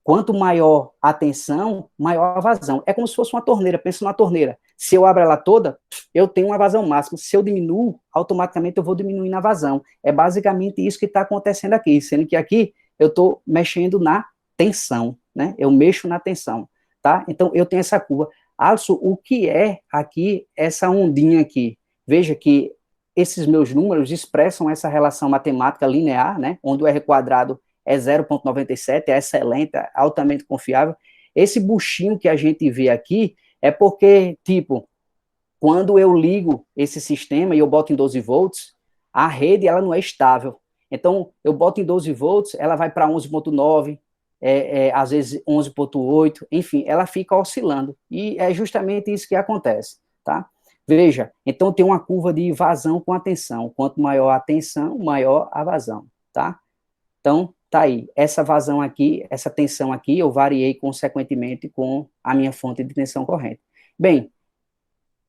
Quanto maior a tensão, maior a vazão. É como se fosse uma torneira, pensa numa torneira. Se eu abro ela toda, eu tenho uma vazão máxima. Se eu diminuo, automaticamente eu vou diminuir na vazão. É basicamente isso que está acontecendo aqui, sendo que aqui eu estou mexendo na tensão, né? Eu mexo na tensão, tá? Então, eu tenho essa curva. Alisson, o que é aqui essa ondinha aqui? Veja que esses meus números expressam essa relação matemática linear, né? Onde o R quadrado é 0,97, é excelente, é altamente confiável. Esse buchinho que a gente vê aqui é porque, tipo, quando eu ligo esse sistema e eu boto em 12 volts, a rede ela não é estável. Então, eu boto em 12 volts, ela vai para 11,9, às vezes 11,8, enfim, ela fica oscilando. E é justamente isso que acontece, tá? Veja, então tem uma curva de vazão com a tensão. Quanto maior a tensão, maior a vazão, tá? Então, tá aí. Essa vazão aqui, essa tensão aqui, eu variei consequentemente com a minha fonte de tensão corrente. Bem,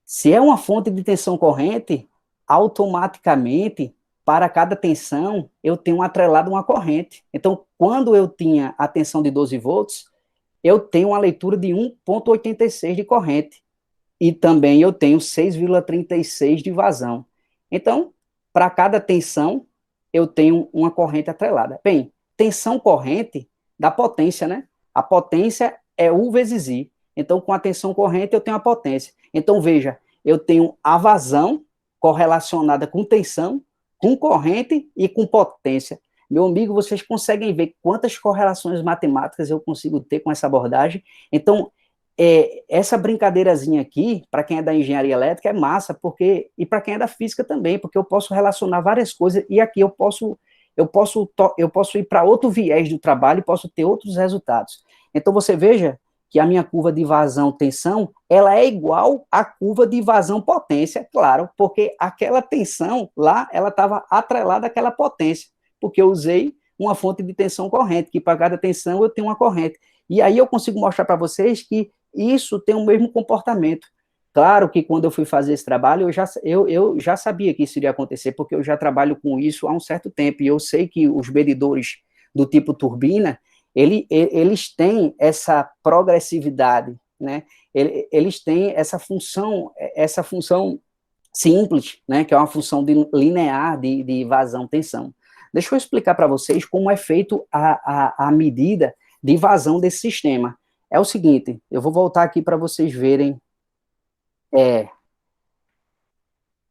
se é uma fonte de tensão corrente, automaticamente, para cada tensão, eu tenho atrelado uma corrente. Então, quando eu tinha a tensão de 12 volts, eu tenho uma leitura de 1,86 de corrente. E também eu tenho 6,36 de vazão. Então, para cada tensão, eu tenho uma corrente atrelada. Bem, tensão corrente dá potência, né? A potência é U vezes I. Então, com a tensão corrente, eu tenho a potência. Então, veja, eu tenho a vazão correlacionada com tensão, com corrente e com potência. Meu amigo, vocês conseguem ver quantas correlações matemáticas eu consigo ter com essa abordagem? Então, essa brincadeirazinha aqui, para quem é da engenharia elétrica, é massa, porque, e para quem é da física também, porque eu posso relacionar várias coisas, e aqui eu posso ir para outro viés do trabalho e posso ter outros resultados. Então, você veja que a minha curva de vazão-tensão, ela é igual à curva de vazão-potência, claro, porque aquela tensão lá, ela estava atrelada àquela potência, porque eu usei uma fonte de tensão corrente, que para cada tensão eu tenho uma corrente. E aí eu consigo mostrar para vocês que isso tem o mesmo comportamento. Claro que quando eu fui fazer esse trabalho, eu já sabia que isso iria acontecer, porque eu já trabalho com isso há um certo tempo, e eu sei que os medidores do tipo turbina, eles têm essa progressividade, né? Eles têm essa função simples, né? Que é uma função linear de vazão-tensão. Deixa eu explicar para vocês como é feito a medida de vazão desse sistema. É o seguinte, eu vou voltar aqui para vocês verem.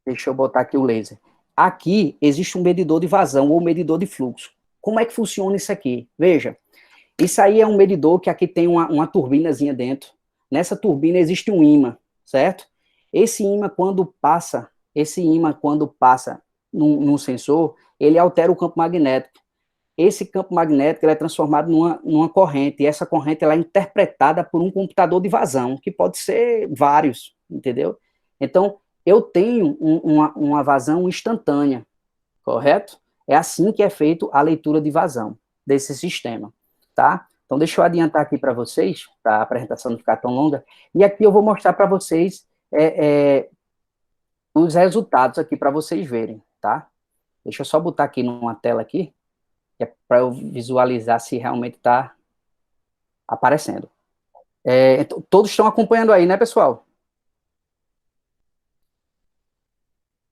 Deixa eu botar aqui o laser. Aqui existe um medidor de vazão ou medidor de fluxo. Como é que funciona isso aqui? Veja, isso aí é um medidor que aqui tem uma turbinazinha dentro. Nessa turbina existe um ímã, certo? Esse ímã, quando passa num sensor, ele altera o campo magnético. Esse campo magnético ele é transformado numa corrente, e essa corrente ela é interpretada por um computador de vazão, que pode ser vários, entendeu? Então, eu tenho uma vazão instantânea, correto? É assim que é feito a leitura de vazão desse sistema, tá? Então, deixa eu adiantar aqui para vocês, para a apresentação não ficar tão longa, e aqui eu vou mostrar para vocês os resultados aqui para vocês verem, tá? Deixa eu só botar aqui numa tela aqui, para eu visualizar se realmente está aparecendo. Então, todos estão acompanhando aí, né, pessoal?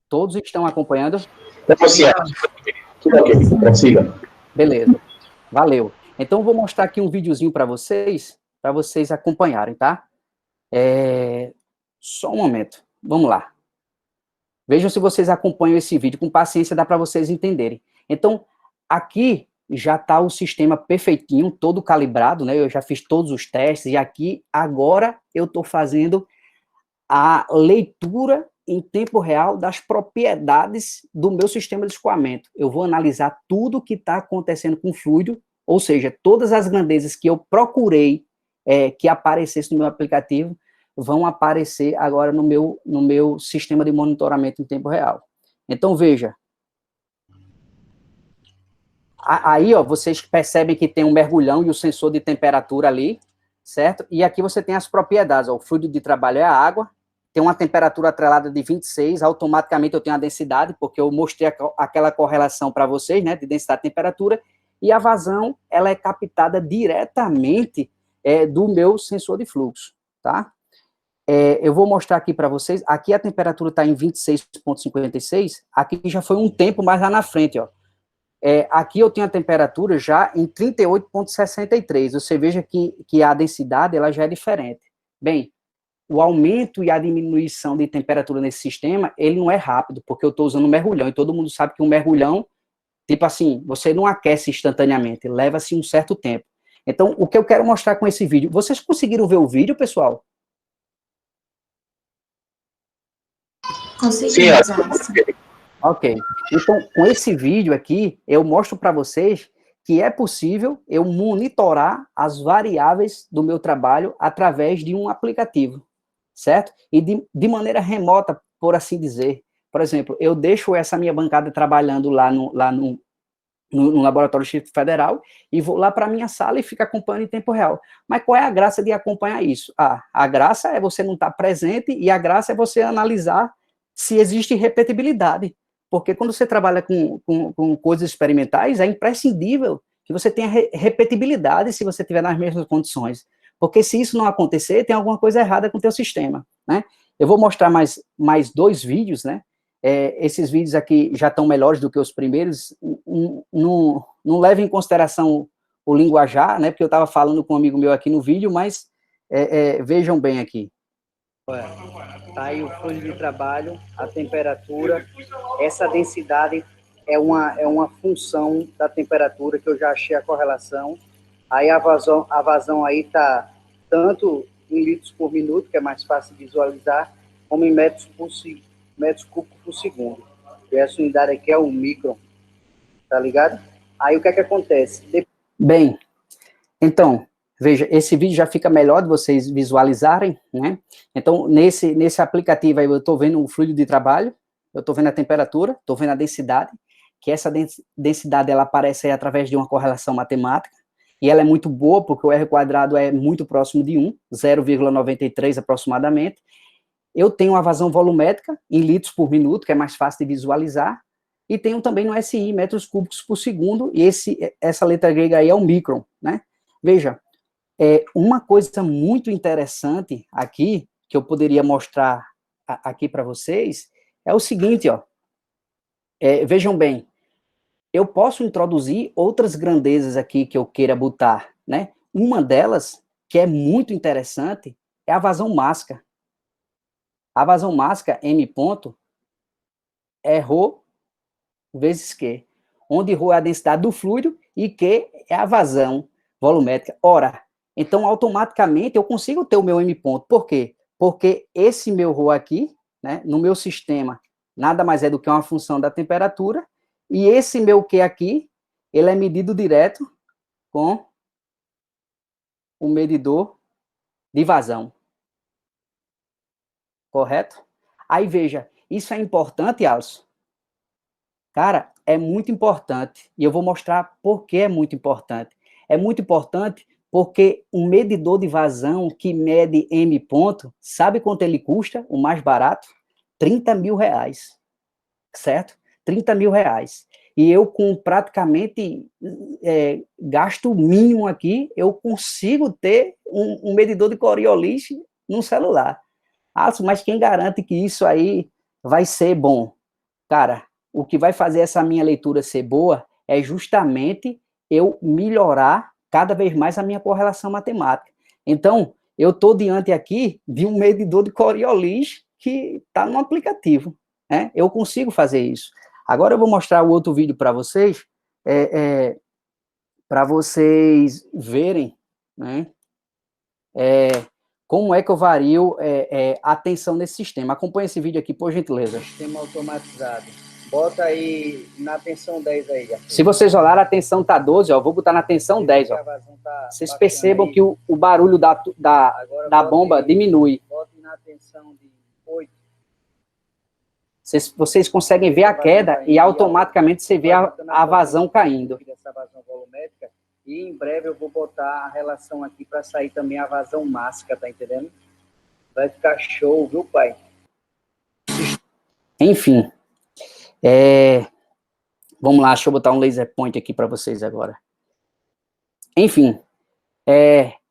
Todos estão acompanhando? Tudo ok, consiga. Beleza, valeu. Então, eu vou mostrar aqui um videozinho para vocês acompanharem, tá? Só um momento, vamos lá. Vejam se vocês acompanham esse vídeo, com paciência dá para vocês entenderem. Então, aqui já está o sistema perfeitinho, todo calibrado, né? Eu já fiz todos os testes, e aqui, agora, eu estou fazendo a leitura em tempo real das propriedades do meu sistema de escoamento. Eu vou analisar tudo que está acontecendo com o fluido, ou seja, todas as grandezas que eu procurei que aparecesse no meu aplicativo, vão aparecer agora no meu sistema de monitoramento em tempo real. Então, veja. Aí, ó, vocês percebem que tem um mergulhão e o sensor de temperatura ali, certo? E aqui você tem as propriedades, ó, o fluido de trabalho é a água, tem uma temperatura atrelada de 26, automaticamente eu tenho a densidade, porque eu mostrei aquela correlação para vocês, né, de densidade e temperatura, e a vazão, ela é captada diretamente do meu sensor de fluxo, tá? Eu vou mostrar aqui para vocês, aqui a temperatura está em 26,56, aqui já foi um tempo mais lá na frente, ó. Aqui eu tenho a temperatura já em 38,63, você veja que a densidade, ela já é diferente. Bem, o aumento e a diminuição de temperatura nesse sistema, ele não é rápido, porque eu estou usando um mergulhão, e todo mundo sabe que um mergulhão, tipo assim, você não aquece instantaneamente, leva-se um certo tempo. Então, o que eu quero mostrar com esse vídeo, vocês conseguiram ver o vídeo, pessoal? Conseguimos, Alisson. Ok. Então, com esse vídeo aqui, eu mostro para vocês que é possível eu monitorar as variáveis do meu trabalho através de um aplicativo, certo? E de maneira remota, por assim dizer. Por exemplo, eu deixo essa minha bancada trabalhando lá no Laboratório Distrito Federal e vou lá para a minha sala e fico acompanhando em tempo real. Mas qual é a graça de acompanhar isso? A graça é você não estar presente e a graça é você analisar se existe repetibilidade. Porque quando você trabalha com coisas experimentais, é imprescindível que você tenha repetibilidade se você estiver nas mesmas condições. Porque se isso não acontecer, tem alguma coisa errada com o teu sistema, né? Eu vou mostrar mais 2 vídeos, né? Esses vídeos aqui já estão melhores do que os primeiros. Não leve em consideração o linguajar, né? Porque eu estava falando com um amigo meu aqui no vídeo, mas vejam bem aqui. Tá aí o fluxo de trabalho, a temperatura, essa densidade é uma função da temperatura, que eu já achei a correlação. Aí a vazão aí está tanto em litros por minuto, que é mais fácil de visualizar, como em metros cúbicos por segundo. E essa unidade aqui é o micron, tá ligado? Aí o que é que acontece? Bem, então, veja, esse vídeo já fica melhor de vocês visualizarem, né? Então, nesse aplicativo aí, eu estou vendo o fluido de trabalho, eu estou vendo a temperatura, estou vendo a densidade, que essa densidade, ela aparece aí através de uma correlação matemática, e ela é muito boa, porque o R² é muito próximo de 1, 0,93 aproximadamente. Eu tenho uma vazão volumétrica em litros por minuto, que é mais fácil de visualizar, e tenho também no SI, metros cúbicos por segundo, e essa letra grega aí é o micron, né? Veja, uma coisa muito interessante aqui, que eu poderia mostrar aqui para vocês, é o seguinte, ó. Vejam bem, eu posso introduzir outras grandezas aqui que eu queira botar, né? Uma delas, que é muito interessante, é a vazão mássica. A vazão mássica, M ponto, é ρ vezes Q, onde ρ é a densidade do fluido e Q é a vazão volumétrica. Ora, então, automaticamente, eu consigo ter o meu M ponto. Por quê? Porque esse meu ρ aqui, né, no meu sistema, nada mais é do que uma função da temperatura, e esse meu Q aqui, ele é medido direto com o medidor de vazão. Correto? Aí, veja, isso é importante, Alisson? Cara, é muito importante, e eu vou mostrar por que é muito importante. É muito importante porque um medidor de vazão que mede M ponto, sabe quanto ele custa, o mais barato? R$30 mil, certo? R$30 mil. E eu, com praticamente gasto mínimo aqui, eu consigo ter um medidor de Coriolis no celular. Mas quem garante que isso aí vai ser bom? Cara, o que vai fazer essa minha leitura ser boa é justamente eu melhorar cada vez mais a minha correlação matemática. Então, eu estou diante aqui de um medidor de Coriolis que está no aplicativo, né? Eu consigo fazer isso. Agora eu vou mostrar o outro vídeo para vocês verem, né, como é que eu vario a tensão nesse sistema. Acompanhe esse vídeo aqui, por gentileza. Sistema automatizado. Bota aí na tensão 10 aí. Se vocês olharem, a tensão tá 12, ó, eu vou botar na tensão 10, ó. Vocês percebam que o barulho da bomba diminui. vazão de 8. Vocês conseguem ver a queda e automaticamente você vê a vazão caindo. Essa vazão volumétrica, e em breve eu vou botar a relação aqui para sair também a vazão mássica, tá entendendo? Vai ficar show, viu, pai? Enfim. Vamos lá, deixa eu botar um laser point aqui para vocês agora. Enfim.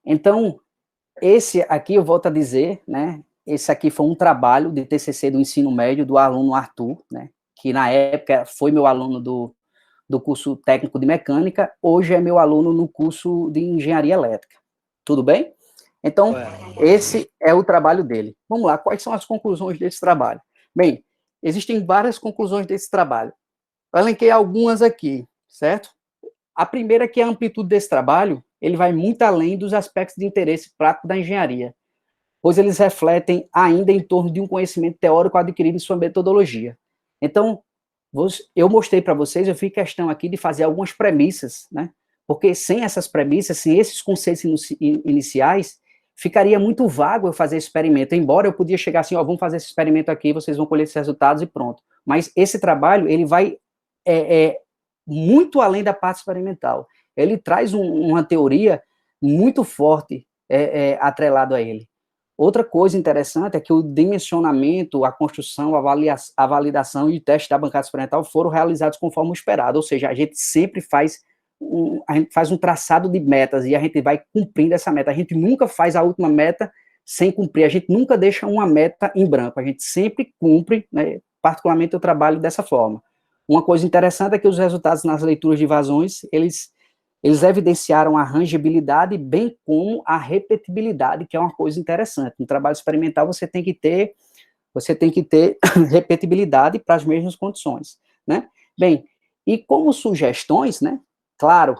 Então, esse aqui eu volto a dizer, né? Esse aqui foi um trabalho de TCC do ensino médio do aluno Arthur, né? Que na época foi meu aluno do curso técnico de mecânica, hoje é meu aluno no curso de engenharia elétrica. Tudo bem? Então, esse é o trabalho dele. Vamos lá, quais são as conclusões desse trabalho? Bem, existem várias conclusões desse trabalho. Eu elenquei algumas aqui, certo? A primeira é que a amplitude desse trabalho, ele vai muito além dos aspectos de interesse prático da engenharia, pois eles refletem ainda em torno de um conhecimento teórico adquirido em sua metodologia. Então, eu mostrei para vocês, eu fiz questão aqui de fazer algumas premissas, né? Porque sem essas premissas, sem esses conceitos iniciais, ficaria muito vago eu fazer esse experimento, embora eu podia chegar assim, ó, vamos fazer esse experimento aqui, vocês vão colher esses resultados e pronto. Mas esse trabalho, ele vai muito além da parte experimental. Ele traz uma teoria muito forte atrelado a ele. Outra coisa interessante é que o dimensionamento, a construção, a validação e o teste da bancada experimental foram realizados conforme o esperado, ou seja, a gente sempre faz um traçado de metas e a gente vai cumprindo essa meta. A gente nunca faz a última meta sem cumprir, a gente nunca deixa uma meta em branco, a gente sempre cumpre, né? Particularmente eu trabalho dessa forma. Uma coisa interessante é que os resultados nas leituras de vazões, eles evidenciaram a rangibilidade, bem como a repetibilidade, que é uma coisa interessante. No trabalho experimental, você tem que ter repetibilidade para as mesmas condições, né? Bem, e como sugestões, né? Claro,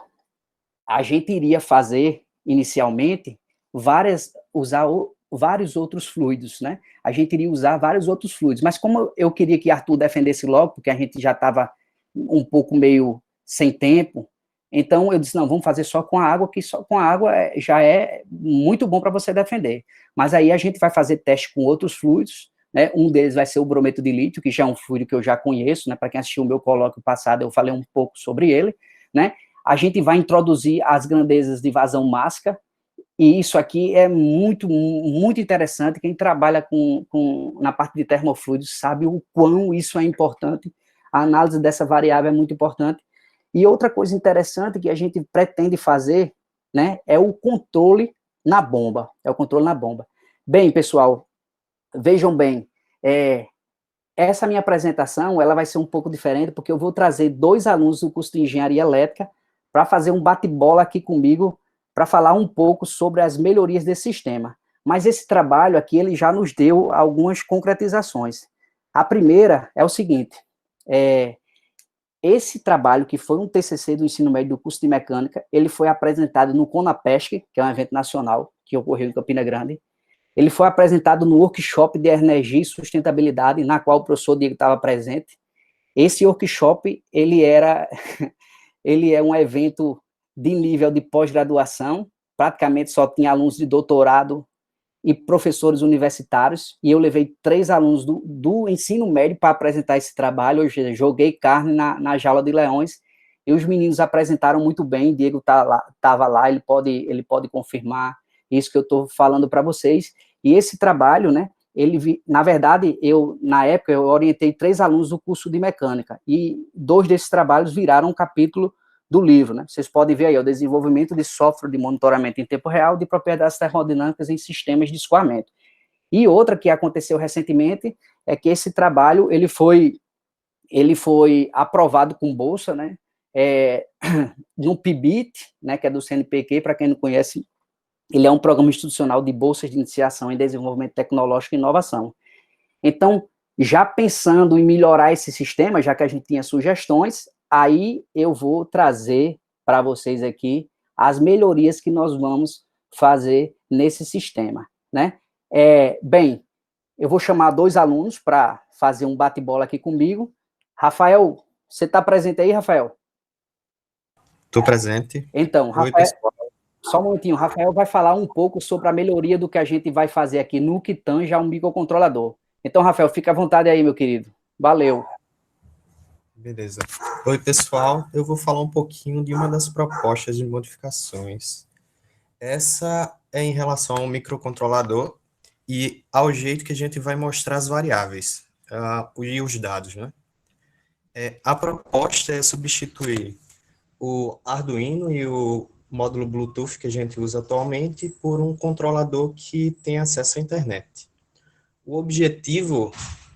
a gente iria fazer, inicialmente, usar vários outros fluidos, né? A gente iria usar vários outros fluidos, mas como eu queria que Arthur defendesse logo, porque a gente já estava um pouco meio sem tempo, então eu disse, não, vamos fazer só com a água, que só com a água já é muito bom para você defender. Mas aí a gente vai fazer teste com outros fluidos, né? Um deles vai ser o brometo de lítio, que já é um fluido que eu já conheço, né? Para quem assistiu o meu colóquio passado, eu falei um pouco sobre ele, né? A gente vai introduzir as grandezas de vazão mássica, e isso aqui é muito, muito interessante. Quem trabalha na parte de termofluidos sabe o quão isso é importante. A análise dessa variável é muito importante. E outra coisa interessante que a gente pretende fazer, né, é o controle na bomba. Bem, pessoal, vejam bem, essa minha apresentação, ela vai ser um pouco diferente, porque eu vou trazer 2 alunos do curso de Engenharia Elétrica para fazer um bate-bola aqui comigo, para falar um pouco sobre as melhorias desse sistema. Mas esse trabalho aqui, ele já nos deu algumas concretizações. A primeira é o seguinte, esse trabalho, que foi um TCC do ensino médio do curso de mecânica, ele foi apresentado no CONAPESC, que é um evento nacional, que ocorreu em Campina Grande. Ele foi apresentado no workshop de energia e sustentabilidade, na qual o professor Diego estava presente. Esse workshop, ele é um evento de nível de pós-graduação, praticamente só tinha alunos de doutorado e professores universitários, e eu levei 3 alunos do ensino médio para apresentar esse trabalho. Ou seja, joguei carne na jaula de leões, e os meninos apresentaram muito bem. Diego estava lá, ele pode confirmar isso que eu estou falando para vocês. E esse trabalho, né, na verdade, na época, eu orientei 3 alunos do curso de mecânica, e 2 desses trabalhos viraram um capítulo do livro, né? Vocês podem ver aí, o desenvolvimento de software de monitoramento em tempo real de propriedades termodinâmicas em sistemas de escoamento. E outra que aconteceu recentemente é que esse trabalho, ele foi aprovado com bolsa, né? No PIBIT, né, que é do CNPq, para quem não conhece, ele é um programa institucional de bolsas de iniciação em desenvolvimento tecnológico e inovação. Então, já pensando em melhorar esse sistema, já que a gente tinha sugestões, aí eu vou trazer para vocês aqui as melhorias que nós vamos fazer nesse sistema, né? Bem, eu vou chamar 2 alunos para fazer um bate-bola aqui comigo. Rafael, você está presente aí, Rafael? Estou presente. Então, Oi, Rafael, pessoal. Só um momentinho, o Rafael vai falar um pouco sobre a melhoria do que a gente vai fazer aqui no que tange ao microcontrolador. Então, Rafael, fica à vontade aí, meu querido. Valeu. Beleza. Oi, pessoal. Eu vou falar um pouquinho de uma das propostas de modificações. Essa é em relação ao microcontrolador e ao jeito que a gente vai mostrar as variáveis e os dados, né? A proposta é substituir o Arduino e o módulo Bluetooth que a gente usa atualmente por um controlador que tem acesso à internet. O objetivo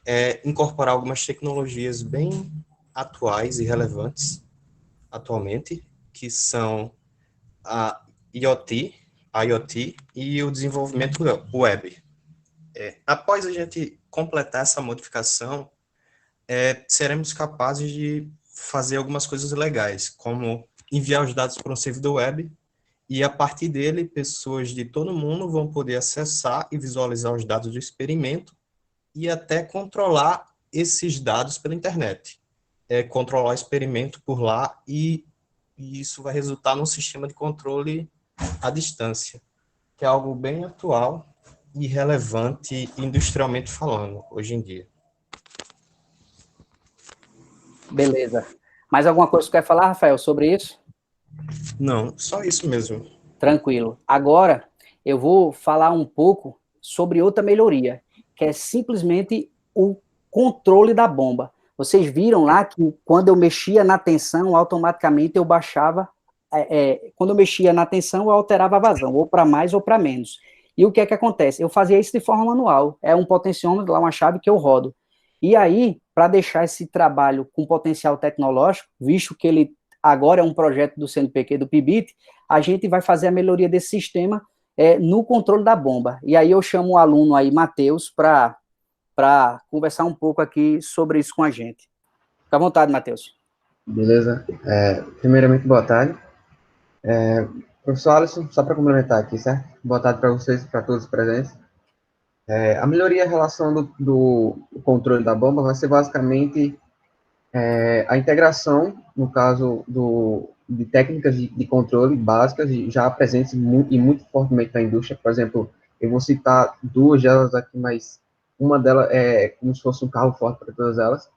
é incorporar algumas tecnologias bem atuais e relevantes atualmente, que são a IoT e o desenvolvimento web. Após a gente completar essa modificação, seremos capazes de fazer algumas coisas legais, como enviar os dados para um servidor web, e a partir dele, pessoas de todo mundo vão poder acessar e visualizar os dados do experimento e até controlar esses dados pela internet. Controlar o experimento por lá e isso vai resultar num sistema de controle à distância, que é algo bem atual e relevante industrialmente falando, hoje em dia. Beleza. Mais alguma coisa que você quer falar, Rafael, sobre isso? Não, só isso mesmo. Tranquilo. Agora, eu vou falar um pouco sobre outra melhoria, que é simplesmente o controle da bomba. Vocês viram lá que quando eu mexia na tensão, automaticamente eu baixava, quando eu mexia na tensão, eu alterava a vazão, ou para mais ou para menos. E o que é que acontece? Eu fazia isso de forma manual. É um potenciômetro, lá uma chave que eu rodo. E aí, para deixar esse trabalho com potencial tecnológico, visto que ele agora é um projeto do CNPq, do PIBIT, a gente vai fazer a melhoria desse sistema no controle da bomba. E aí eu chamo o aluno aí, Matheus, para conversar um pouco aqui sobre isso com a gente. Fica à vontade, Matheus. Beleza. Primeiramente, boa tarde. Professor Alisson, só para complementar aqui, certo? Boa tarde para vocês e para todos os presentes. A melhoria em relação do controle da bomba vai ser basicamente a integração, no caso de técnicas de controle básicas, já presentes muito fortemente na indústria. Por exemplo, eu vou citar duas delas aqui, mas uma delas é como se fosse um carro forte para todas elas.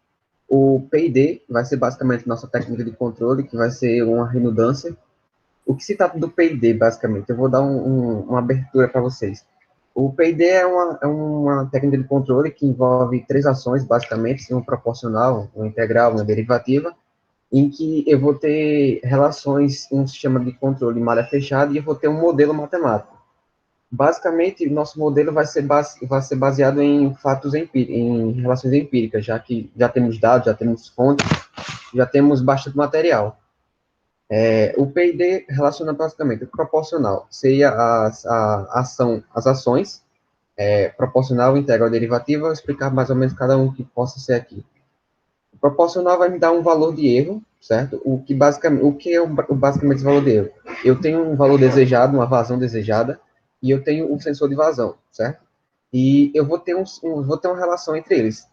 O PID vai ser basicamente nossa técnica de controle, que vai ser uma redundância. O que se trata do PID, basicamente? Eu vou dar uma abertura para vocês. O PID é uma técnica de controle que envolve três ações, basicamente, uma proporcional, uma integral, uma derivativa, em que eu vou ter relações, um sistema de controle em malha fechada, e eu vou ter um modelo matemático. Basicamente, nosso modelo vai ser baseado em fatos em relações empíricas, já que já temos dados, já temos fontes, já temos bastante material. O PID relaciona basicamente o proporcional, seria as ações, proporcional, integral, derivativa, vou explicar mais ou menos cada um que possa ser aqui. O proporcional vai me dar um valor de erro, certo? O que é basicamente esse valor de erro? Eu tenho um valor desejado, uma vazão desejada, e eu tenho um sensor de vazão, certo? E eu vou ter uma relação entre eles.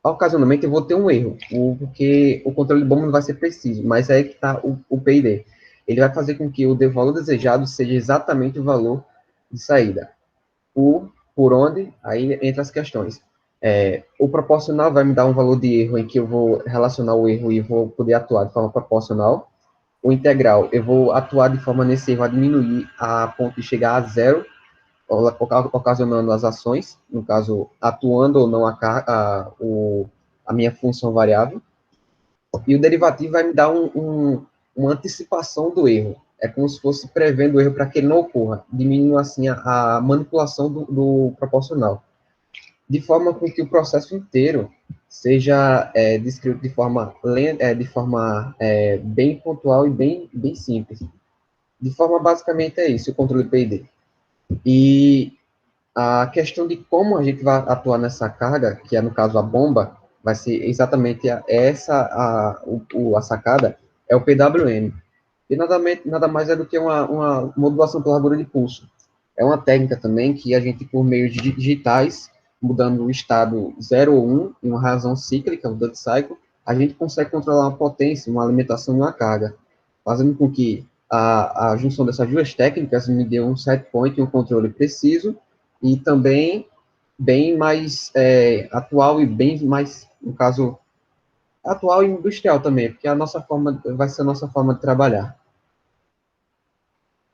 Ocasionalmente eu vou ter um erro, porque o controle de bomba não vai ser preciso, mas é aí que está o PID. Ele vai fazer com que o valor desejado seja exatamente o valor de saída. Por onde, aí entra as questões. O proporcional vai me dar um valor de erro em que eu vou relacionar o erro e vou poder atuar de forma proporcional. O integral, eu vou atuar de forma nesse erro a diminuir a ponto de chegar a zero, ocasionando as ações, no caso, atuando ou não a minha função variável. E o derivativo vai me dar uma antecipação do erro. É como se fosse prevendo o erro para que ele não ocorra, diminuindo assim a manipulação do proporcional. De forma com que o processo inteiro seja descrito de forma bem pontual e bem simples. De forma basicamente é isso, o controle PID. E a questão de como a gente vai atuar nessa carga, que é no caso a bomba, vai ser exatamente a sacada, é o PWM. E nada mais é do que uma modulação pela largura de pulso. É uma técnica também que a gente, por meio de digitais, mudando o estado 0 ou 1, em uma razão cíclica, o duty cycle, a gente consegue controlar uma potência, uma alimentação e uma carga, fazendo com que a junção dessas duas técnicas me deu um set point, um controle preciso, e também bem mais atual e bem mais, no caso, atual e industrial também, porque vai ser a nossa forma de trabalhar.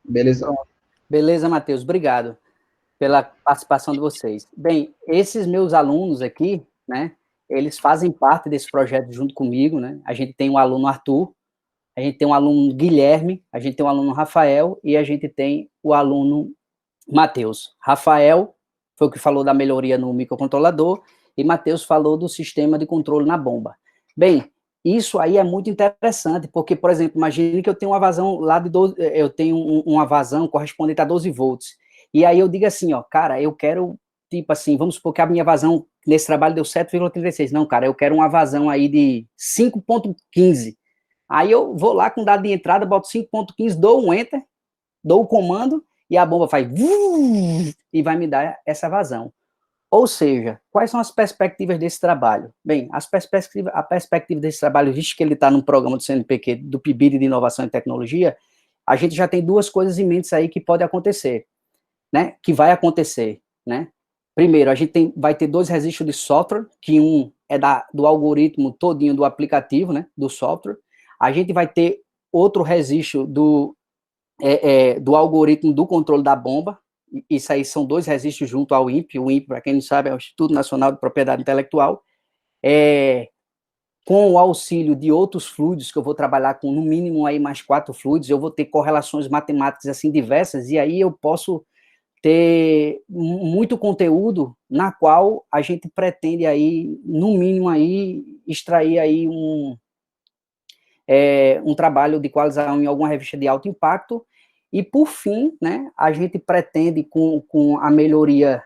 Beleza? Beleza, Matheus, obrigado pela participação de vocês. Bem, esses meus alunos aqui, né, eles fazem parte desse projeto junto comigo, né, a gente tem um aluno Arthur, a gente tem um aluno Guilherme, a gente tem um aluno Rafael e a gente tem o aluno Matheus. Rafael foi o que falou da melhoria no microcontrolador e Matheus falou do sistema de controle na bomba. Bem, isso aí é muito interessante, porque, por exemplo, imagine que eu tenho uma vazão lá de 12, eu tenho uma vazão correspondente a 12 volts, e aí eu digo assim, ó, cara, eu quero, tipo assim, vamos supor que a minha vazão nesse trabalho deu 7,36, não, cara, eu quero uma vazão aí de 5,15, aí eu vou lá com o dado de entrada, boto 5,15, dou um enter, dou o comando, e a bomba faz e vai me dar essa vazão. Ou seja, quais são as perspectivas desse trabalho? Bem, a perspectiva desse trabalho, visto que ele está no programa do CNPq, do PIBID de Inovação e Tecnologia, a gente já tem duas coisas em mente aí que pode acontecer, né? Que vai acontecer, né? Primeiro, a gente vai ter dois registros de software, que um é do algoritmo todinho do aplicativo, né? Do software. A gente vai ter outro registro do algoritmo do controle da bomba. Isso aí são dois registros junto ao INPE. O INPE, para quem não sabe, é o Instituto Nacional de Propriedade Intelectual, com o auxílio de outros fluidos, que eu vou trabalhar com no mínimo aí mais 4 fluidos, eu vou ter correlações matemáticas assim diversas, e aí eu posso ter muito conteúdo na qual a gente pretende aí, no mínimo aí, extrair aí um trabalho de qualização em alguma revista de alto impacto. E, por fim, né, a gente pretende, com a melhoria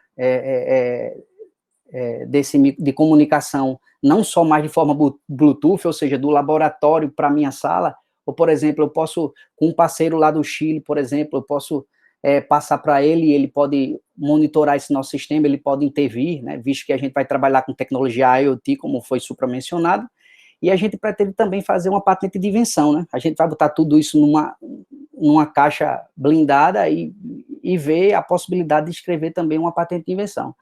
de comunicação, não só mais de forma Bluetooth, ou seja, do laboratório para a minha sala, ou, por exemplo, eu posso, com um parceiro lá do Chile, por exemplo, eu posso passar para ele, ele pode monitorar esse nosso sistema, ele pode intervir, né, visto que a gente vai trabalhar com tecnologia IoT, como foi supramencionado, e a gente pretende também fazer uma patente de invenção, né? A gente vai botar tudo isso numa caixa blindada e ver a possibilidade de escrever também uma patente de invenção.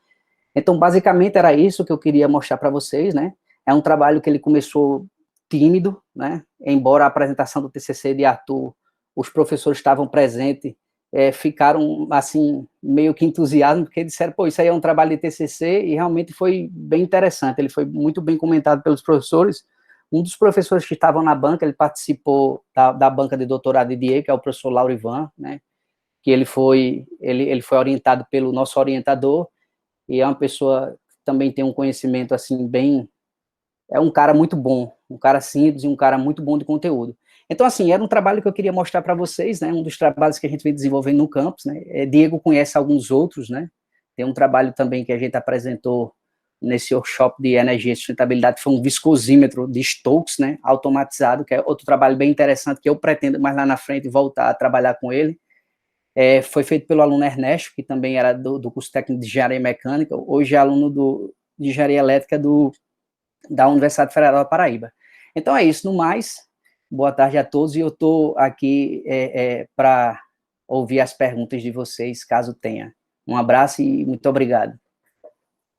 Então, basicamente, era isso que eu queria mostrar para vocês, né? É um trabalho que ele começou tímido, né? Embora a apresentação do TCC de Arthur, os professores estavam presentes, ficaram, assim, meio que entusiasmados, porque disseram, pô, isso aí é um trabalho de TCC, e realmente foi bem interessante, ele foi muito bem comentado pelos professores. Um dos professores que estavam na banca, ele participou da banca de doutorado de DIE, que é o professor Laurivan, né, que ele foi orientado pelo nosso orientador, e é uma pessoa que também tem um conhecimento, assim, é um cara muito bom, um cara simples e um cara muito bom de conteúdo. Então, assim, era um trabalho que eu queria mostrar para vocês, né, um dos trabalhos que a gente vem desenvolvendo no campus, né, Diego conhece alguns outros, né, tem um trabalho também que a gente apresentou nesse workshop de energia e sustentabilidade, foi um viscosímetro de Stokes, né, automatizado, que é outro trabalho bem interessante, que eu pretendo mais lá na frente voltar a trabalhar com ele. Foi feito pelo aluno Ernesto, que também era do curso técnico de engenharia mecânica, hoje é aluno de engenharia elétrica da Universidade Federal da Paraíba. Então é isso, no mais, boa tarde a todos, e eu estou aqui para ouvir as perguntas de vocês, caso tenha. Um abraço e muito obrigado.